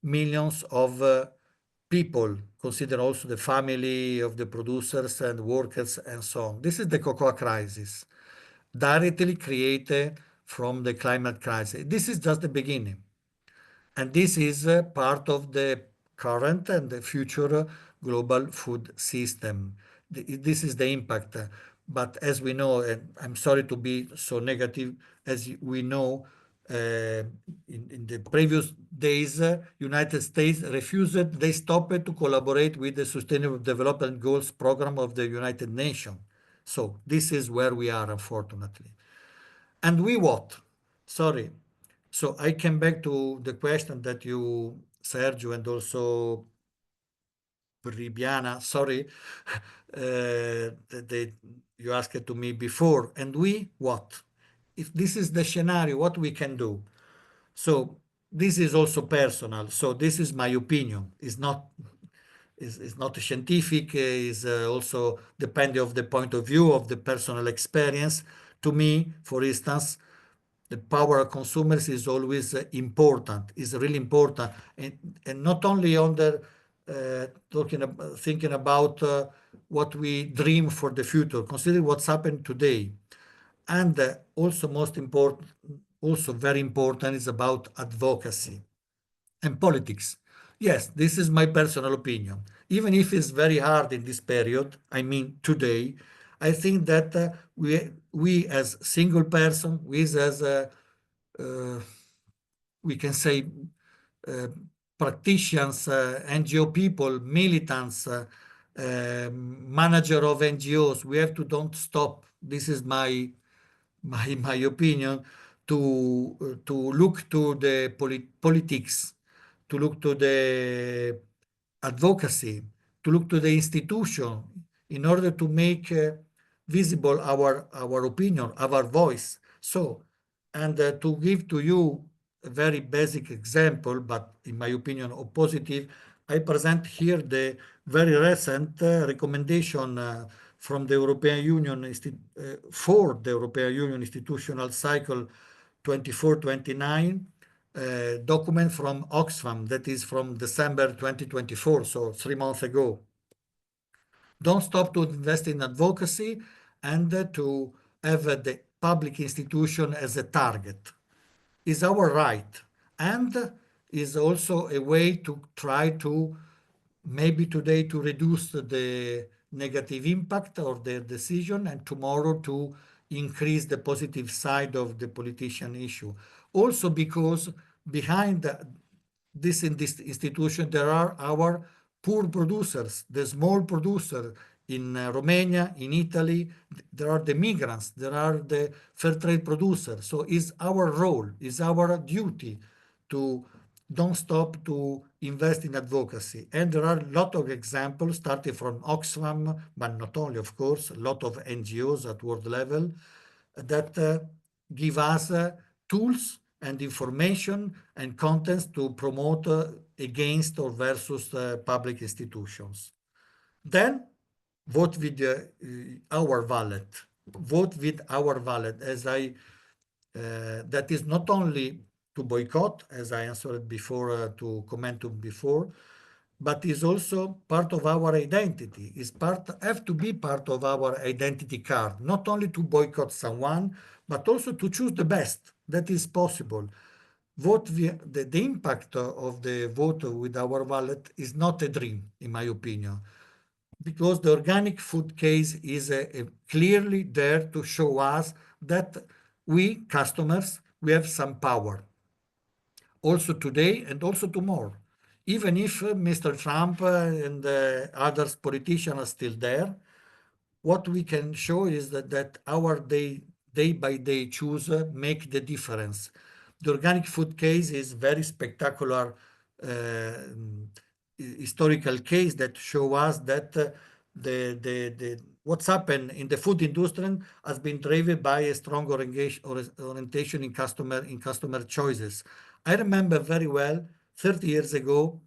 millions of people, consider also the family of the producers and workers and so on. This is the cocoa crisis, directly created from the climate crisis. This is just the beginning. And this is part of the current and the future global food system. This is the impact. But as we know, and I'm sorry to be so negative, as we know, in the previous days, United States refused, they stopped to collaborate with the Sustainable Development Goals program of the United Nations. So this is where we are, unfortunately. And we what? Sorry. So I came back to the question that you, Sergio, and also Ribiana, sorry, you asked to me before. And we what? If this is the scenario, what we can do? So this is also personal. So this is my opinion. It's not scientific. Is also depending of the point of view of the personal experience. To me, for instance, the power of consumers is always important, is really important, and not only on the thinking about what we dream for the future. Consider what's happened today, and also most important, also very important, is about advocacy and politics. Yes, this is my personal opinion. Even if it's very hard in this period, I mean today, I think that we as single person, we as we can say practitioners, NGO people, militants, manager of NGOs, we have to don't stop. This is my opinion, to look to the politics, to look to the advocacy, to look to the institution in order to make visible our opinion, our voice. So, and to give to you a very basic example, but in my opinion, positive, I present here the very recent recommendation from the European Union for the European Union institutional cycle 24-29, document from Oxfam that is from December 2024, so 3 months ago. Don't stop to invest in advocacy and to have the public institution as a target. Is our right, and is also a way to try to maybe today to reduce the negative impact of their decision and tomorrow to increase the positive side of the politician issue. Also because behind this institution there are our poor producers, the small producer in Romania, in Italy, there are the migrants, there are the fair trade producers. So it's our role, it's our duty to don't stop to invest in advocacy. And there are a lot of examples starting from Oxfam, but not only, of course, a lot of NGOs at world level that give us tools and information and contents to promote against or versus public institutions. Then vote with our wallet. Vote with our wallet, as that is not only to boycott, as I answered before, to comment on before, but is also part of our identity. Is have to be part of our identity card, not only to boycott someone, but also to choose the best that is possible. Vote the impact of the vote with our wallet is not a dream, in my opinion, because the organic food case is clearly there to show us that we customers, we have some power also today and also tomorrow. Even if Mr. Trump and other politicians are still there, what we can show is that our day by day choose make the difference. The organic food case is very spectacular historical case that show us that the what's happened in the food industry has been driven by a strong orientation in customer choices. I remember very well 30 years ago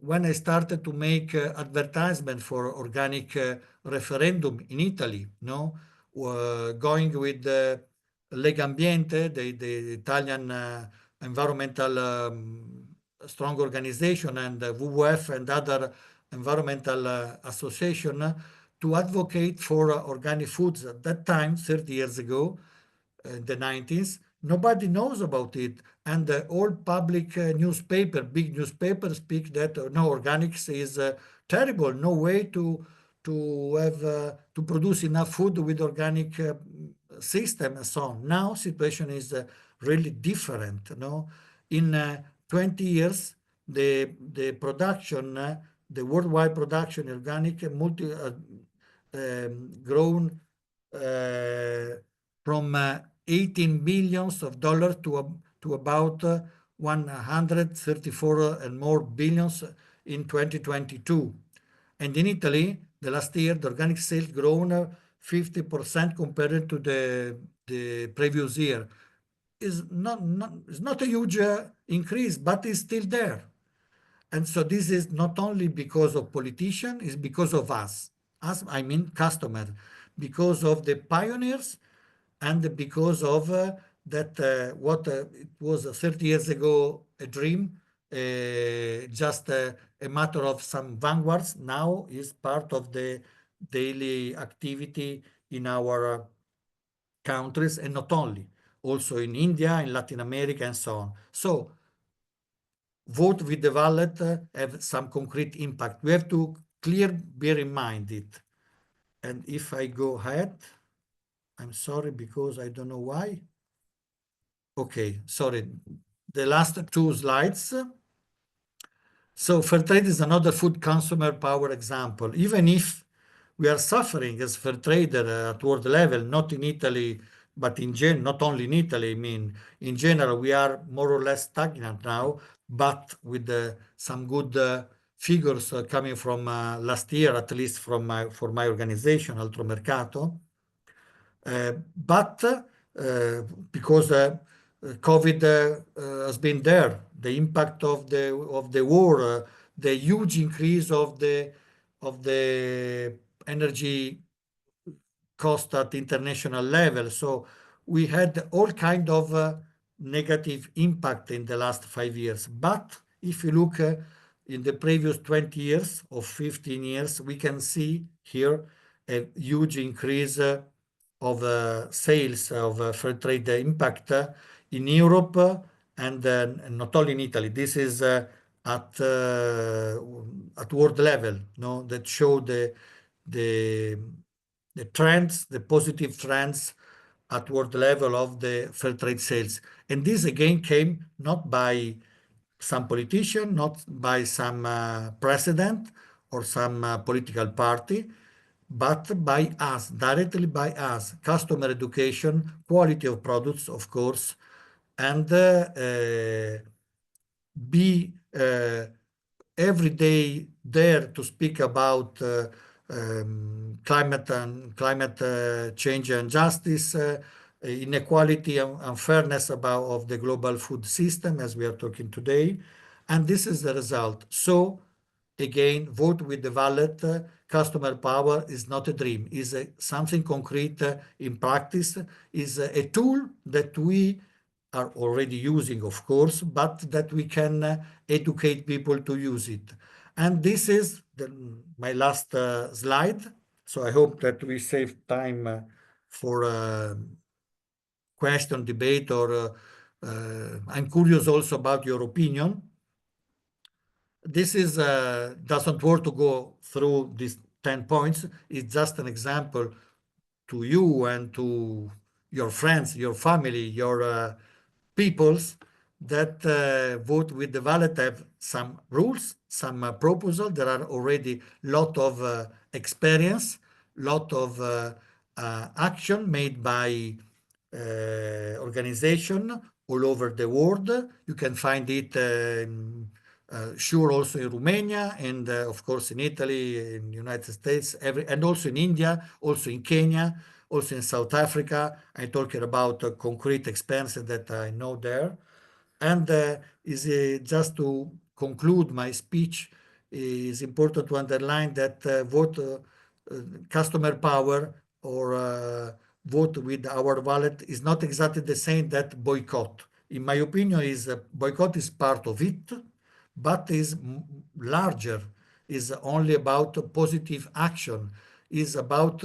when I started to make advertisement for organic referendum in Italy, going with Lega Ambiente, the Italian environmental strong organization, and WWF and other environmental association to advocate for organic foods. At that time, 30 years ago, in the 90s, nobody knows about it. And all public newspaper, big newspapers speak that no, organics is terrible, no way to have to produce enough food with organic system and so on. Now situation is really different. In 20 years, the production, the worldwide production organic grown from $18 billion to about 134 and more billions in 2022. And in Italy, the last year, the organic sales grown 50% compared to the previous year. It's not a huge increase, but it's still there. And so this is not only because of politicians, it's because of us, I mean customer, because of the pioneers and because of that what it was 30 years ago a dream, just a matter of some vanguards, now is part of the daily activity in our countries, and not only, also in India, in Latin America, and so on. So vote with the wallet have some concrete impact. We have to bear in mind it. And if I go ahead, I'm sorry, because I don't know why. Okay, sorry. The last two slides. So fair trade is another food consumer power example. Even if we are suffering as fair trader at world level, not in Italy, but not only in Italy, I mean, in general, we are more or less stagnant now, but with some good figures coming from last year, at least for my organization, Altro Mercato. But because COVID has been there, the impact of the war, the huge increase of the energy cost at international level. So we had all kind of negative impact in the last 5 years. But if you look in the previous 20 years or 15 years, we can see here a huge increase of sales of fair trade impact in Europe and not only in Italy. This is at world level, no, that show the trends, the positive trends at world level of the fair trade sales. And this again came not by some politician, not by some president or some political party, but by us, directly by us. Customer education, quality of products, of course, and be every day there to speak about climate change and justice, inequality and unfairness of the global food system, as we are talking today. And this is the result. So again, vote with the wallet. Customer power is not a dream, is something concrete in practice, is a tool that we are already using, of course, but that we can educate people to use it. And this is my last slide. So I hope that we save time for question, debate, or I'm curious also about your opinion. This is doesn't work to go through these 10 points. It's just an example to you and to your friends, your family, your peoples that vote with the wallet have some rules, some proposal. There are already lot of experience, lot of action made by organization all over the world. You can find it sure also in Romania and of course in Italy, in United States, and also in India, also in Kenya, also in South Africa. I'm talking about concrete experiences that I know there. And just to conclude my speech, is important to underline that vote customer power or vote with our wallet is not exactly the same that boycott. In my opinion, is boycott is part of it, but is larger, is only about positive action, is about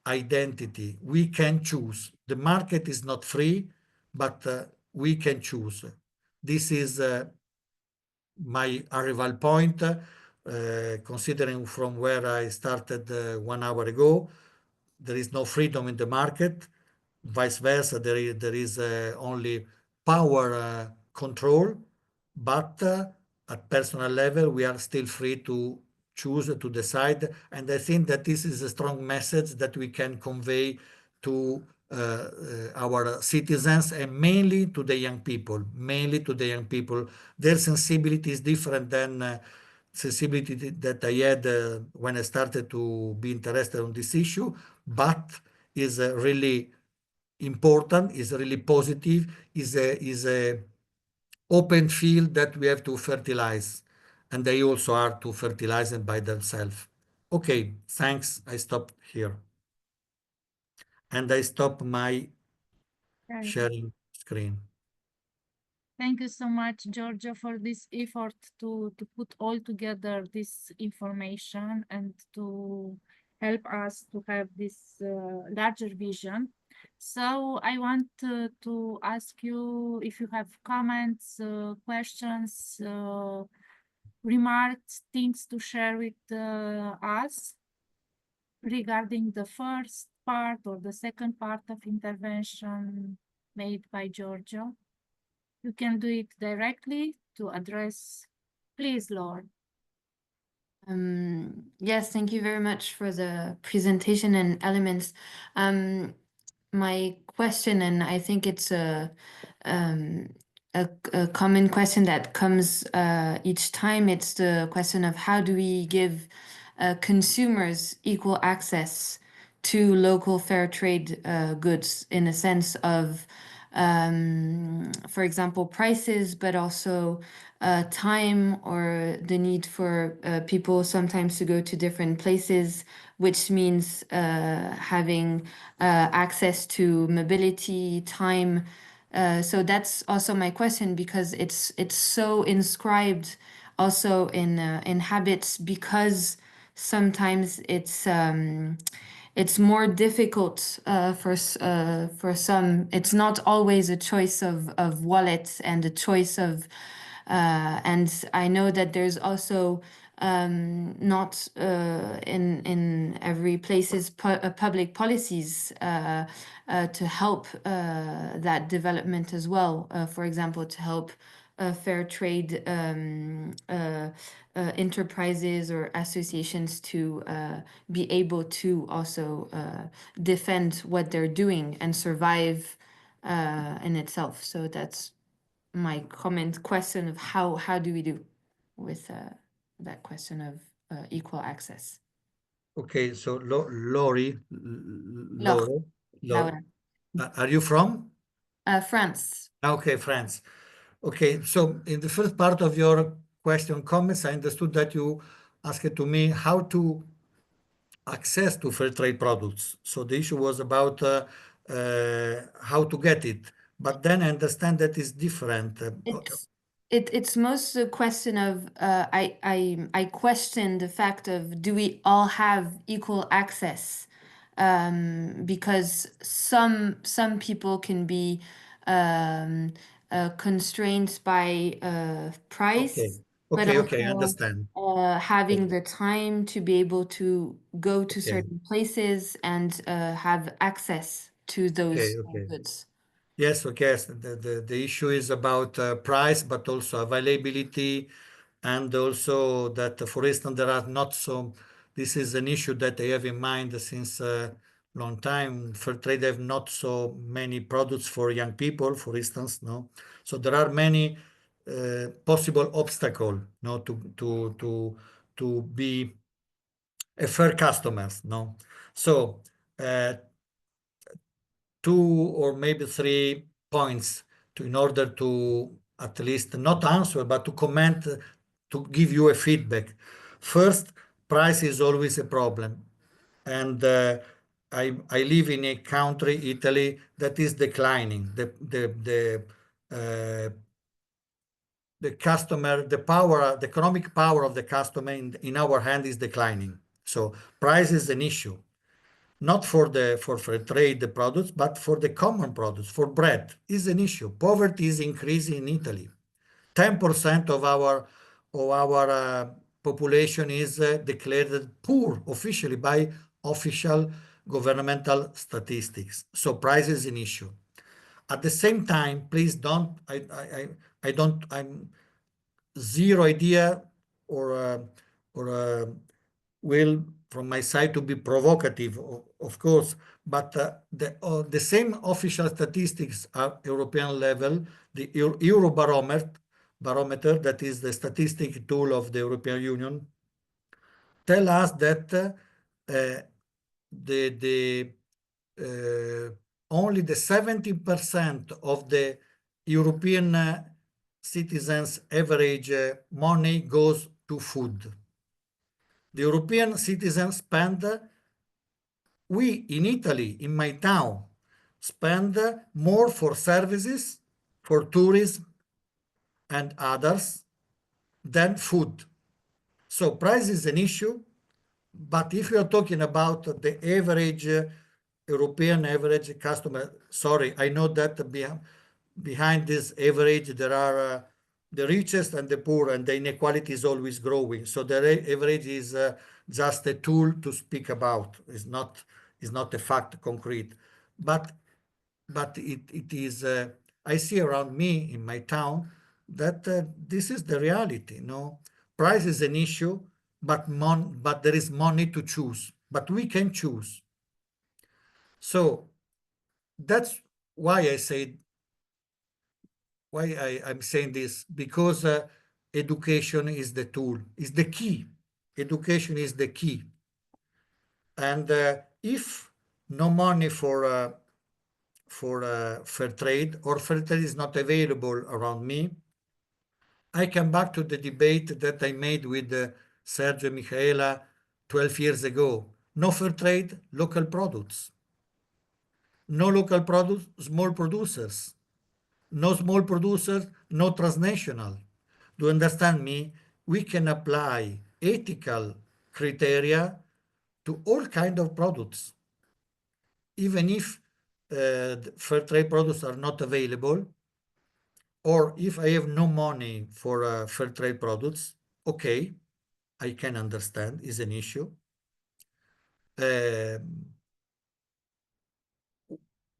identity. We can choose. The market is not free, but we can choose. This is my arrival point, considering from where I started 1 hour ago. There is no freedom in the market. Vice versa, there is only power control, but at personal level, we are still free to choose, to decide. And I think that this is a strong message that we can convey to our citizens and mainly to the young people, Their sensibility is different than sensibility that I had when I started to be interested on this issue, but is really important, is really positive, is a open field that we have to fertilize, and they also are to fertilize it by themselves. Okay, thanks. I stop here. And I stop my sharing screen. Thank you so much, Giorgio, for this effort to put all together this information and to help us to have this larger vision. So I want to ask you if you have comments, questions, remarks, things to share with us regarding the first part or the second part of intervention made by Giorgio. You can do it directly to address, please, Lord. Yes, thank you very much for the presentation and elements. My question, and I think it's a common question that comes each time, it's the question of how do we give consumers equal access to local fair trade goods in a sense of for example, prices, but also time or the need for people sometimes to go to different places, which means having access to mobility, time, So that's also my question, because it's so inscribed also in habits, because sometimes it's more difficult for some. It's not always a choice of wallet and a choice of and I know that there's also not in every place's public policies to help that development as well. For example, to help fair trade enterprises or associations to be able to also defend what they're doing and survive in itself. So that's my comment question of how do we do with that question of equal access. Okay, so Lori, Laure, Lore, Laura. are you from? France. Okay, France. Okay, so in the first part of your question comments, I understood that you asked to me how to access to fair trade products. So the issue was about how to get it. But then I understand that is different. It's most a question of I question the fact of, do we all have equal access? Because some people can be constrained by price, Okay, but okay, I also understand. having the time to be able to go to Okay. certain places and have access to those Okay. goods. Yes, okay. The issue is about price, but also availability, and also that, for instance, there are not so. This is an issue that I have in mind since a long time. Fair trade have not so many products for young people, for instance, no. So there are many possible obstacles, no, to be a fair customers, no. So. Two or maybe 3 points in order to at least not answer, but to comment, to give you a feedback. First, price is always a problem. And I live in a country, Italy, that is declining. The customer, the economic power of the customer in our hand is declining. So price is an issue. Not for fair trade the products, but for the common products, for bread is an issue. Poverty is increasing in Italy. 10% of our population is declared poor officially by official governmental statistics. So price is an issue. At the same time, please don't. I'm zero idea or will from my side to be provocative, of course, but the same official statistics at European level, the Eurobarometer, that is the statistic tool of the European Union, tell us that only the 70% of the European citizens' average money goes to food. The European citizens spend, we in Italy, in my town, spend more for services, for tourism and others than food. So price is an issue, but if you are talking about the average European average customer, sorry, I know that behind this average there are the richest and the poor, and the inequality is always growing. So the average is just a tool to speak about. It's not a fact concrete, but it is. I see around me in my town that this is the reality. No, price is an issue, but there is money to choose. But we can choose. So that's why I say I'm saying this, because education is the tool, is the key. Education is the key. And if no money for fair trade, or fair trade is not available around me, I come back to the debate that I made with Sergio and Michaela 12 years ago. No fair trade, local products. No local products, small producers. no small producers, no transnational. Do you understand me? We can apply ethical criteria to all kind of products, even if the fair trade products are not available, or if I have no money for fair trade products. Okay, I can understand, is an issue.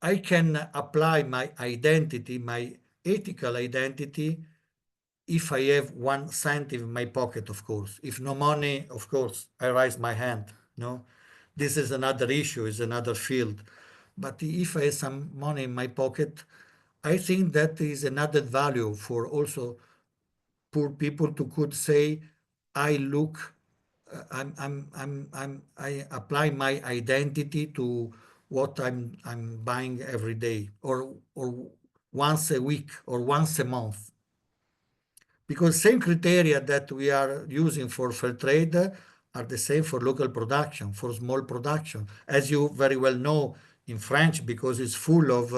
I can apply my identity, my ethical identity, if I have 1 cent in my pocket, of course. If no money, of course, I raise my hand. No, this is another issue, is another field. But if I have some money in my pocket, I think that is an added value for also poor people to could say, I look, I apply my identity to what I'm buying every day, or once a week, or once a month. Because same criteria that we are using for fair trade are the same for local production, for small production. As you very well know, in French, because it's full of,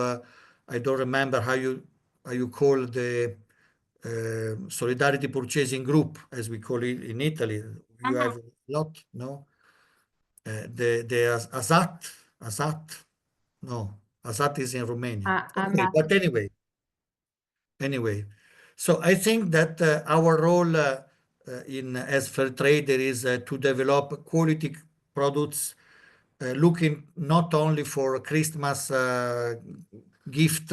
I don't remember how you call the solidarity purchasing group, as we call it in Italy. You have a lot, no? The ASAT, no, ASAT is in Romania. Okay, but anyway, so I think that our role in as fair trader is to develop quality products, looking not only for Christmas gift,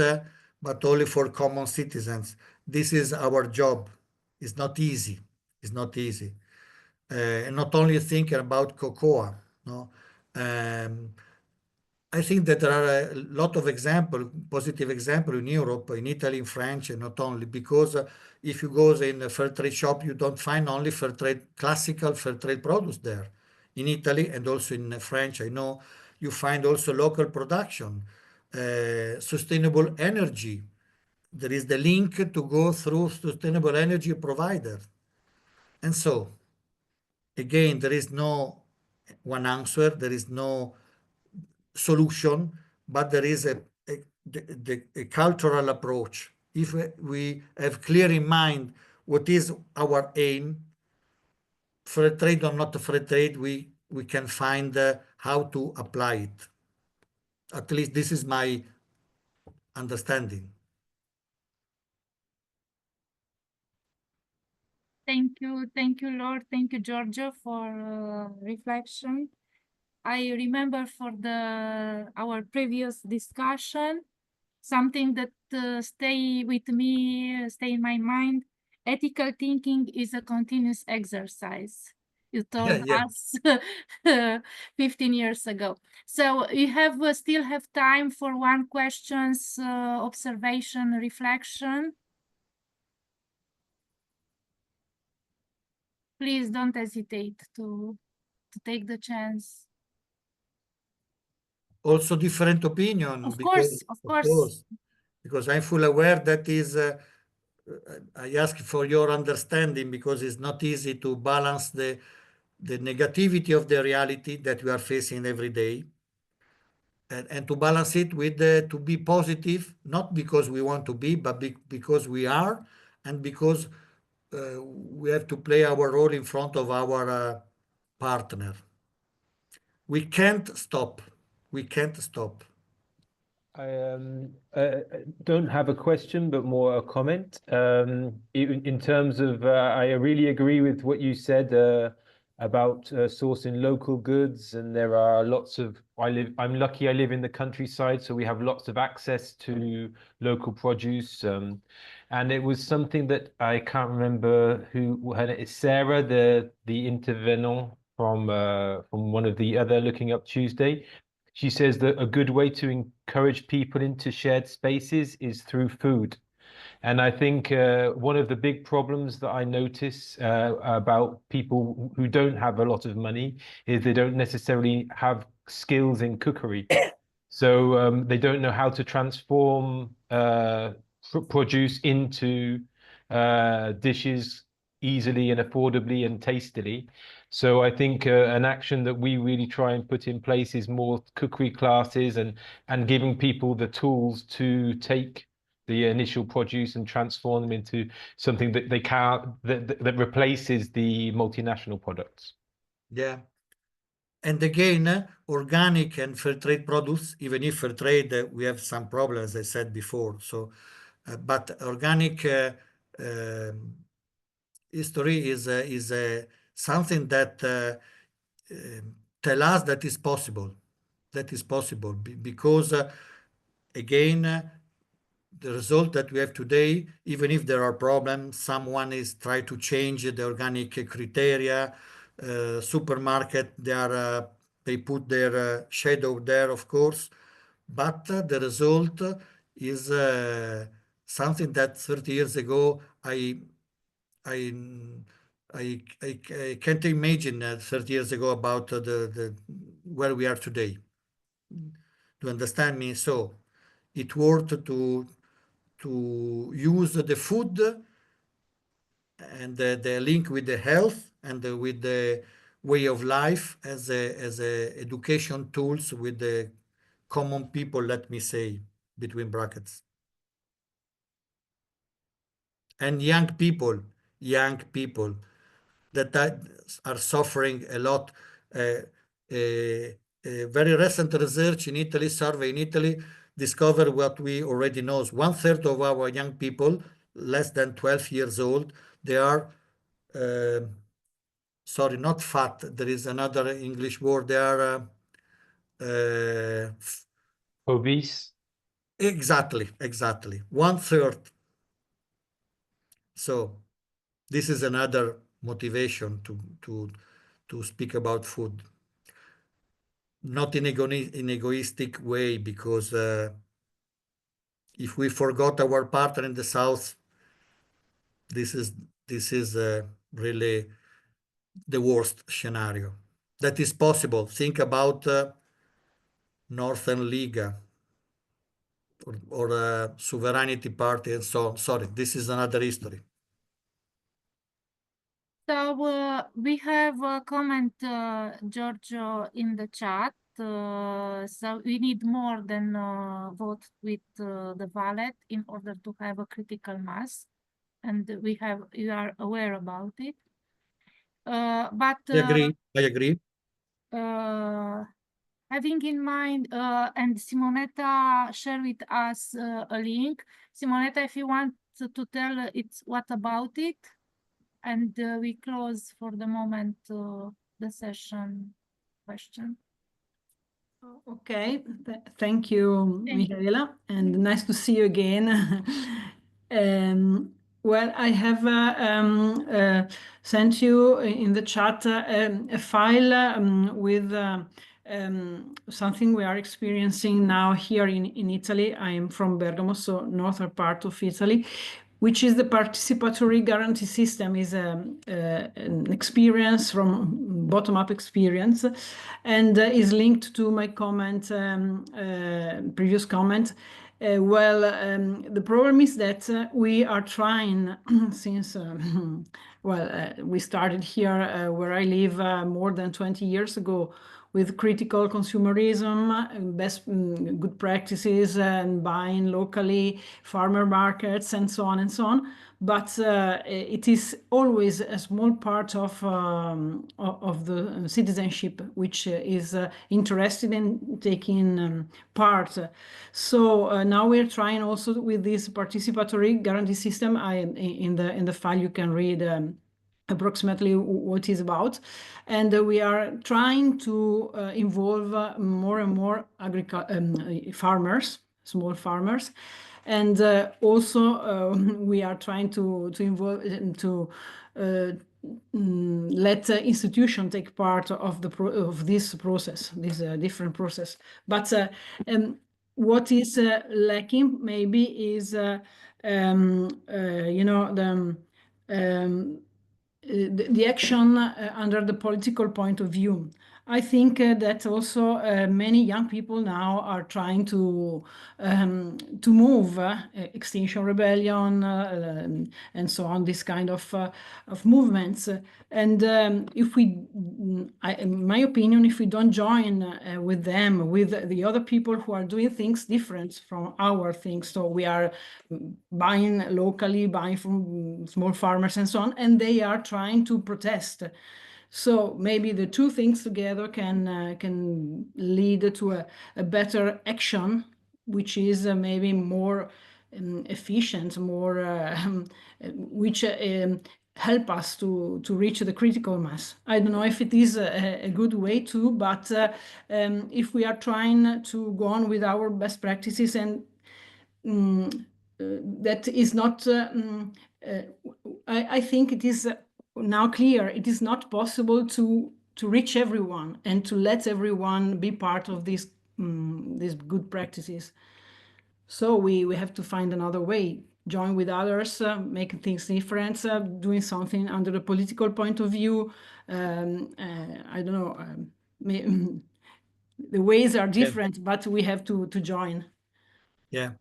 but only for common citizens. This is our job. It's not easy. It's not easy. And not only thinking about cocoa. No, I think that there are a lot of positive example in Europe, in Italy, in France, and not only, because if you go in a fair trade shop, you don't find only classical fair trade products there. In Italy and also in France, I know you find also local production, sustainable energy. There is the link to go through sustainable energy provider. And so, again, there is no one answer, there is no solution, but there is a cultural approach. If we have clear in mind what is our aim, fair trade or not fair trade, we can find how to apply it. At least this is my understanding. Thank you, Lord. Thank you, Giorgio, for reflection. I remember for our previous discussion, something that stay with me, stay in my mind. Ethical thinking is a continuous exercise. You told us 15 years ago. So you still have time for one questions, observation, reflection. Please don't hesitate to take the chance. Also different opinion. Of course. Because I'm fully aware that is, I ask for your understanding, because it's not easy to balance the negativity of the reality that we are facing every day, and to balance it with to be positive, not because we want to be, but because we are, and because we have to play our role in front of our partner. We can't stop. We can't stop. I don't have a question, but more a comment. In terms of, I really agree with what you said about sourcing local goods, and there are lots of. I'm lucky. I live in the countryside, so we have lots of access to local produce. And it was something that I can't remember who had it. It's Sarah, the intervenant from one of the other Looking Up Tuesday. She says that a good way to encourage people into shared spaces is through food. And I think one of the big problems that I notice about people who don't have a lot of money is they don't necessarily have skills in cookery. So they don't know how to transform produce into dishes easily and affordably and tastily. So I think an action that we really try and put in place is more cookery classes and giving people the tools to take the initial produce and transform them into something that they can that replaces the multinational products. Yeah. And again, organic and fair trade products, even if fair trade, we have some problems, as I said before. So, but organic history is something that tell us that is possible. That is possible because, again, the result that we have today, even if there are problems, someone is trying to change the organic criteria. Supermarket, they put their shadow there, of course, but the result is something that 30 years ago I can't imagine 30 years ago about the where we are today. To understand me, so it worth to use the food and the link with the health and with the way of life as a education tools with the common people, let me say, between brackets. And young people that are suffering a lot. Very recent research in Italy, survey in Italy, discovered what we already know. 1/3 of our young people, less than 12 years old, they are, sorry, not fat. There is another English word. They are Obese. exactly 1/3. So this is another motivation to speak about food. Not in egoistic way, because if we forgot our partner in the south, this is really the worst scenario that is possible. Think about Northern Liga or Sovereignty Party and so on. Sorry, this is another history. So we have a comment, Giorgio, in the chat. So we need more than vote with the ballot in order to have a critical mass, and you are aware about it. But I agree. Having in mind, and Simonetta shared with us a link. Simonetta, if you want to tell it's what about it, and we close for the moment the session question. Okay, thank you, Michaela, and nice to see you again. Well, I have sent you in the chat a file with something we are experiencing now here in Italy. I am from Bergamo, so northern part of Italy, which is the participatory guarantee system. Is an experience from bottom-up experience, and is linked to my comment, previous comment. The problem is that we are trying since, we started here where I live more than 20 years ago with critical consumerism, best good practices and buying locally, farmer markets and so on and so on. But it is always a small part of the citizenship which is interested in taking part. So now we're trying also with this participatory guarantee system. In the file you can read approximately what it's about, and we are trying to involve more and more farmers, small farmers, and also we are trying to involve let institution take part of this process, this different process. But what is lacking maybe is the action under the political point of view. I think that also many young people now are trying to move Extinction Rebellion and so on, this kind of movements. And if we, in my opinion, if we don't join with them, with the other people who are doing things different from our things, so we are buying locally, buying from small farmers and so on, and they are trying to protest. So maybe the two things together can lead to a better action, which is maybe more efficient, more which help us to reach the critical mass. I don't know if it is a good way to, but if we are trying to go on with our best practices and that is not, I think it is now clear it is not possible to reach everyone and to let everyone be part of these good practices. So we have to find another way, join with others, making things different, doing something under a political point of view. I don't know, the ways are different, but we have to join. Yeah.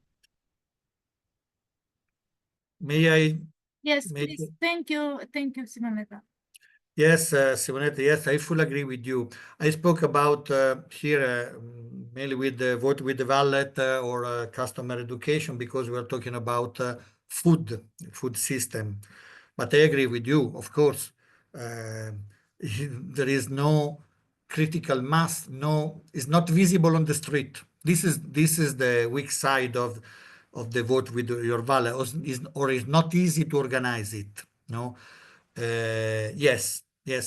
May I? Yes, make please. Thank you, Simonetta. Yes, Simonetta, yes, I fully agree with you. I spoke about here mainly with the vote with the wallet or customer education because we're talking about food system. But I agree with you, of course. There is no critical mass, is not visible on the street. This is the weak side of the vote with your wallet, or is not easy to organize it. No. Yes,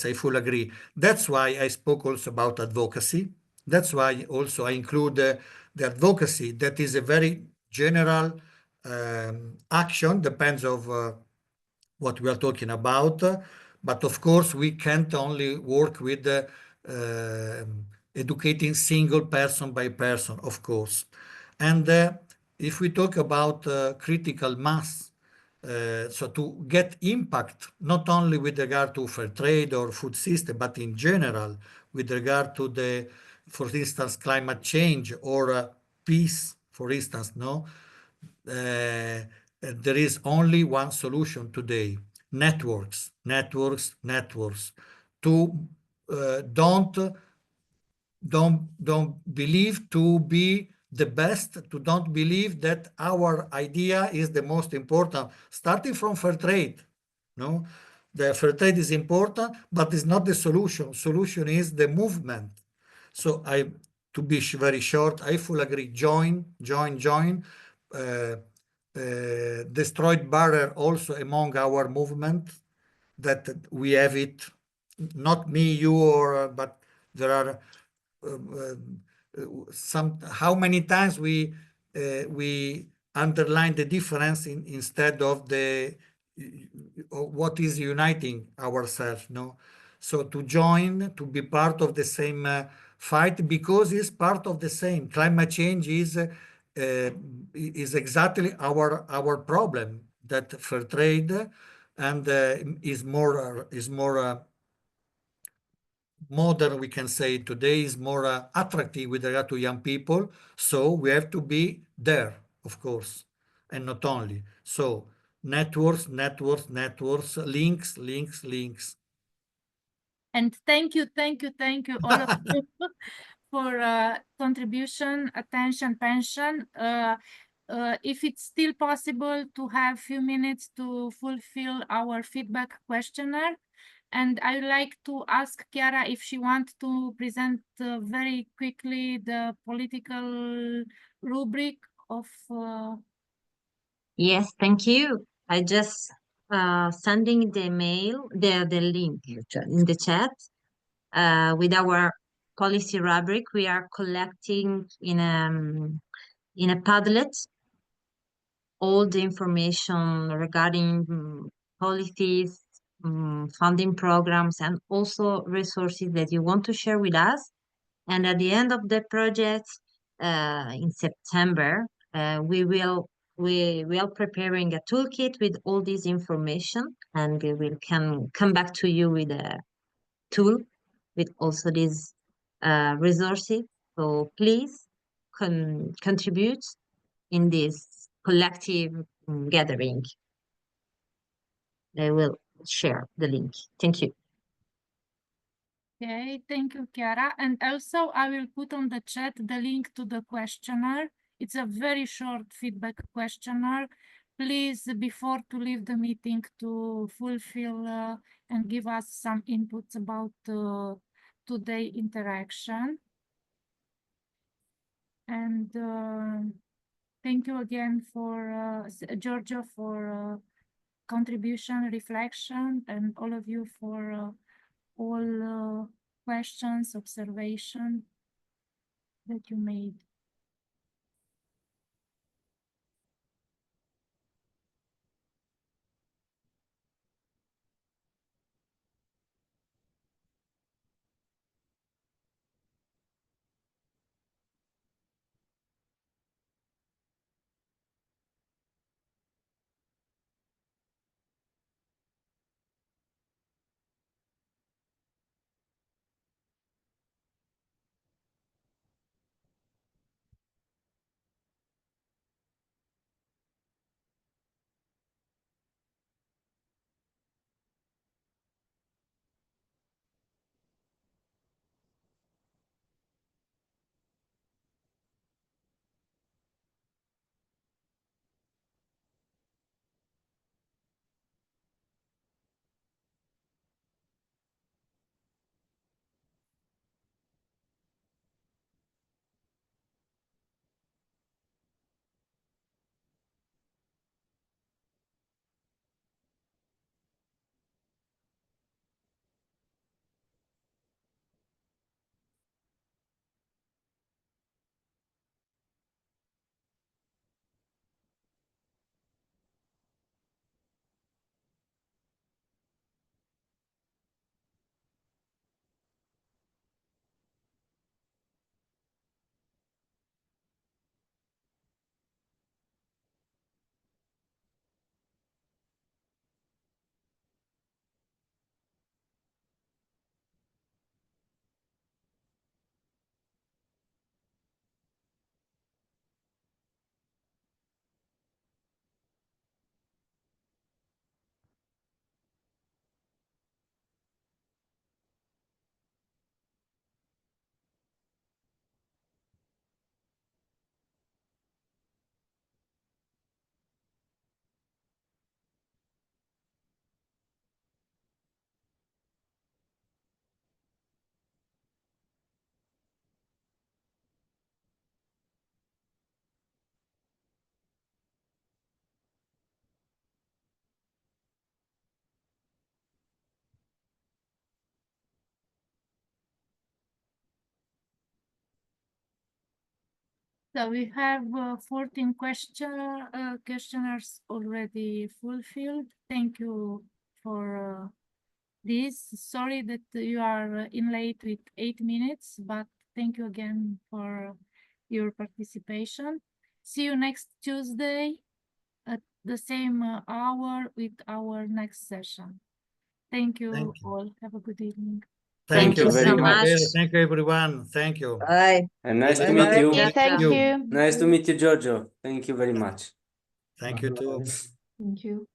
I fully agree. That's why I spoke also about advocacy. That's why also I include the advocacy. That is a very general action, depends of what we are talking about. But of course, we can't only work with educating single person by person, of course. And if we talk about critical mass, so to get impact, not only with regard to fair trade or food system, but in general, with regard to the, for instance, climate change or peace, for instance, no? There is only one solution today: networks. To don't believe to be the best, to don't believe that our idea is the most important, starting from fair trade. No, the fair trade is important, but it's not the solution. Solution is the movement. So to be very short, I fully agree. Join. Destroyed barrier also among our movement, that we have it, not me, you, or but there are how many times we underline the difference instead of the what is uniting ourselves. No, so to join, to be part of the same fight, because it's part of the same. Climate change is exactly our problem. That fair trade and is more modern, we can say today, is more attractive with regard to young people. So we have to be there, of course, and not only. So networks, links. And thank you, all of you for contribution, attention, pension. If it's still possible to have few minutes to fulfill our feedback questionnaire. And I would like to ask Chiara if she wants to present very quickly the political rubric of... Yes, thank you. I just sending the mail, the link in the chat with our policy rubric. We are collecting in a Padlet all the information regarding policies, funding programs, and also resources that you want to share with us. And at the end of the project in September, we are preparing a toolkit with all this information, and we will come back to you with a tool with also this resources. So please contribute in this collective gathering. I will share the link. Thank you. Okay, thank you, Chiara. And also I will put on the chat the link to the questionnaire. It's a very short feedback questionnaire. Please, before to leave the meeting, to fulfill and give us some inputs about today interaction. And thank you again for Giorgio for contribution, reflection, and all of you for all questions, observation that you made. So we have 14 questionnaires already fulfilled. Thank you for this. Sorry that you are in late with 8 minutes, but thank you again for your participation. See you next Tuesday at the same hour with our next session. Thank you all. Have a good evening. Thank you so very much. much. Thank you, everyone. Thank you. Bye. And nice to Bye meet bye. you. Yeah, Thank you. Nice to meet you, Giorgio. Thank you very much. Thank you too. Thank you.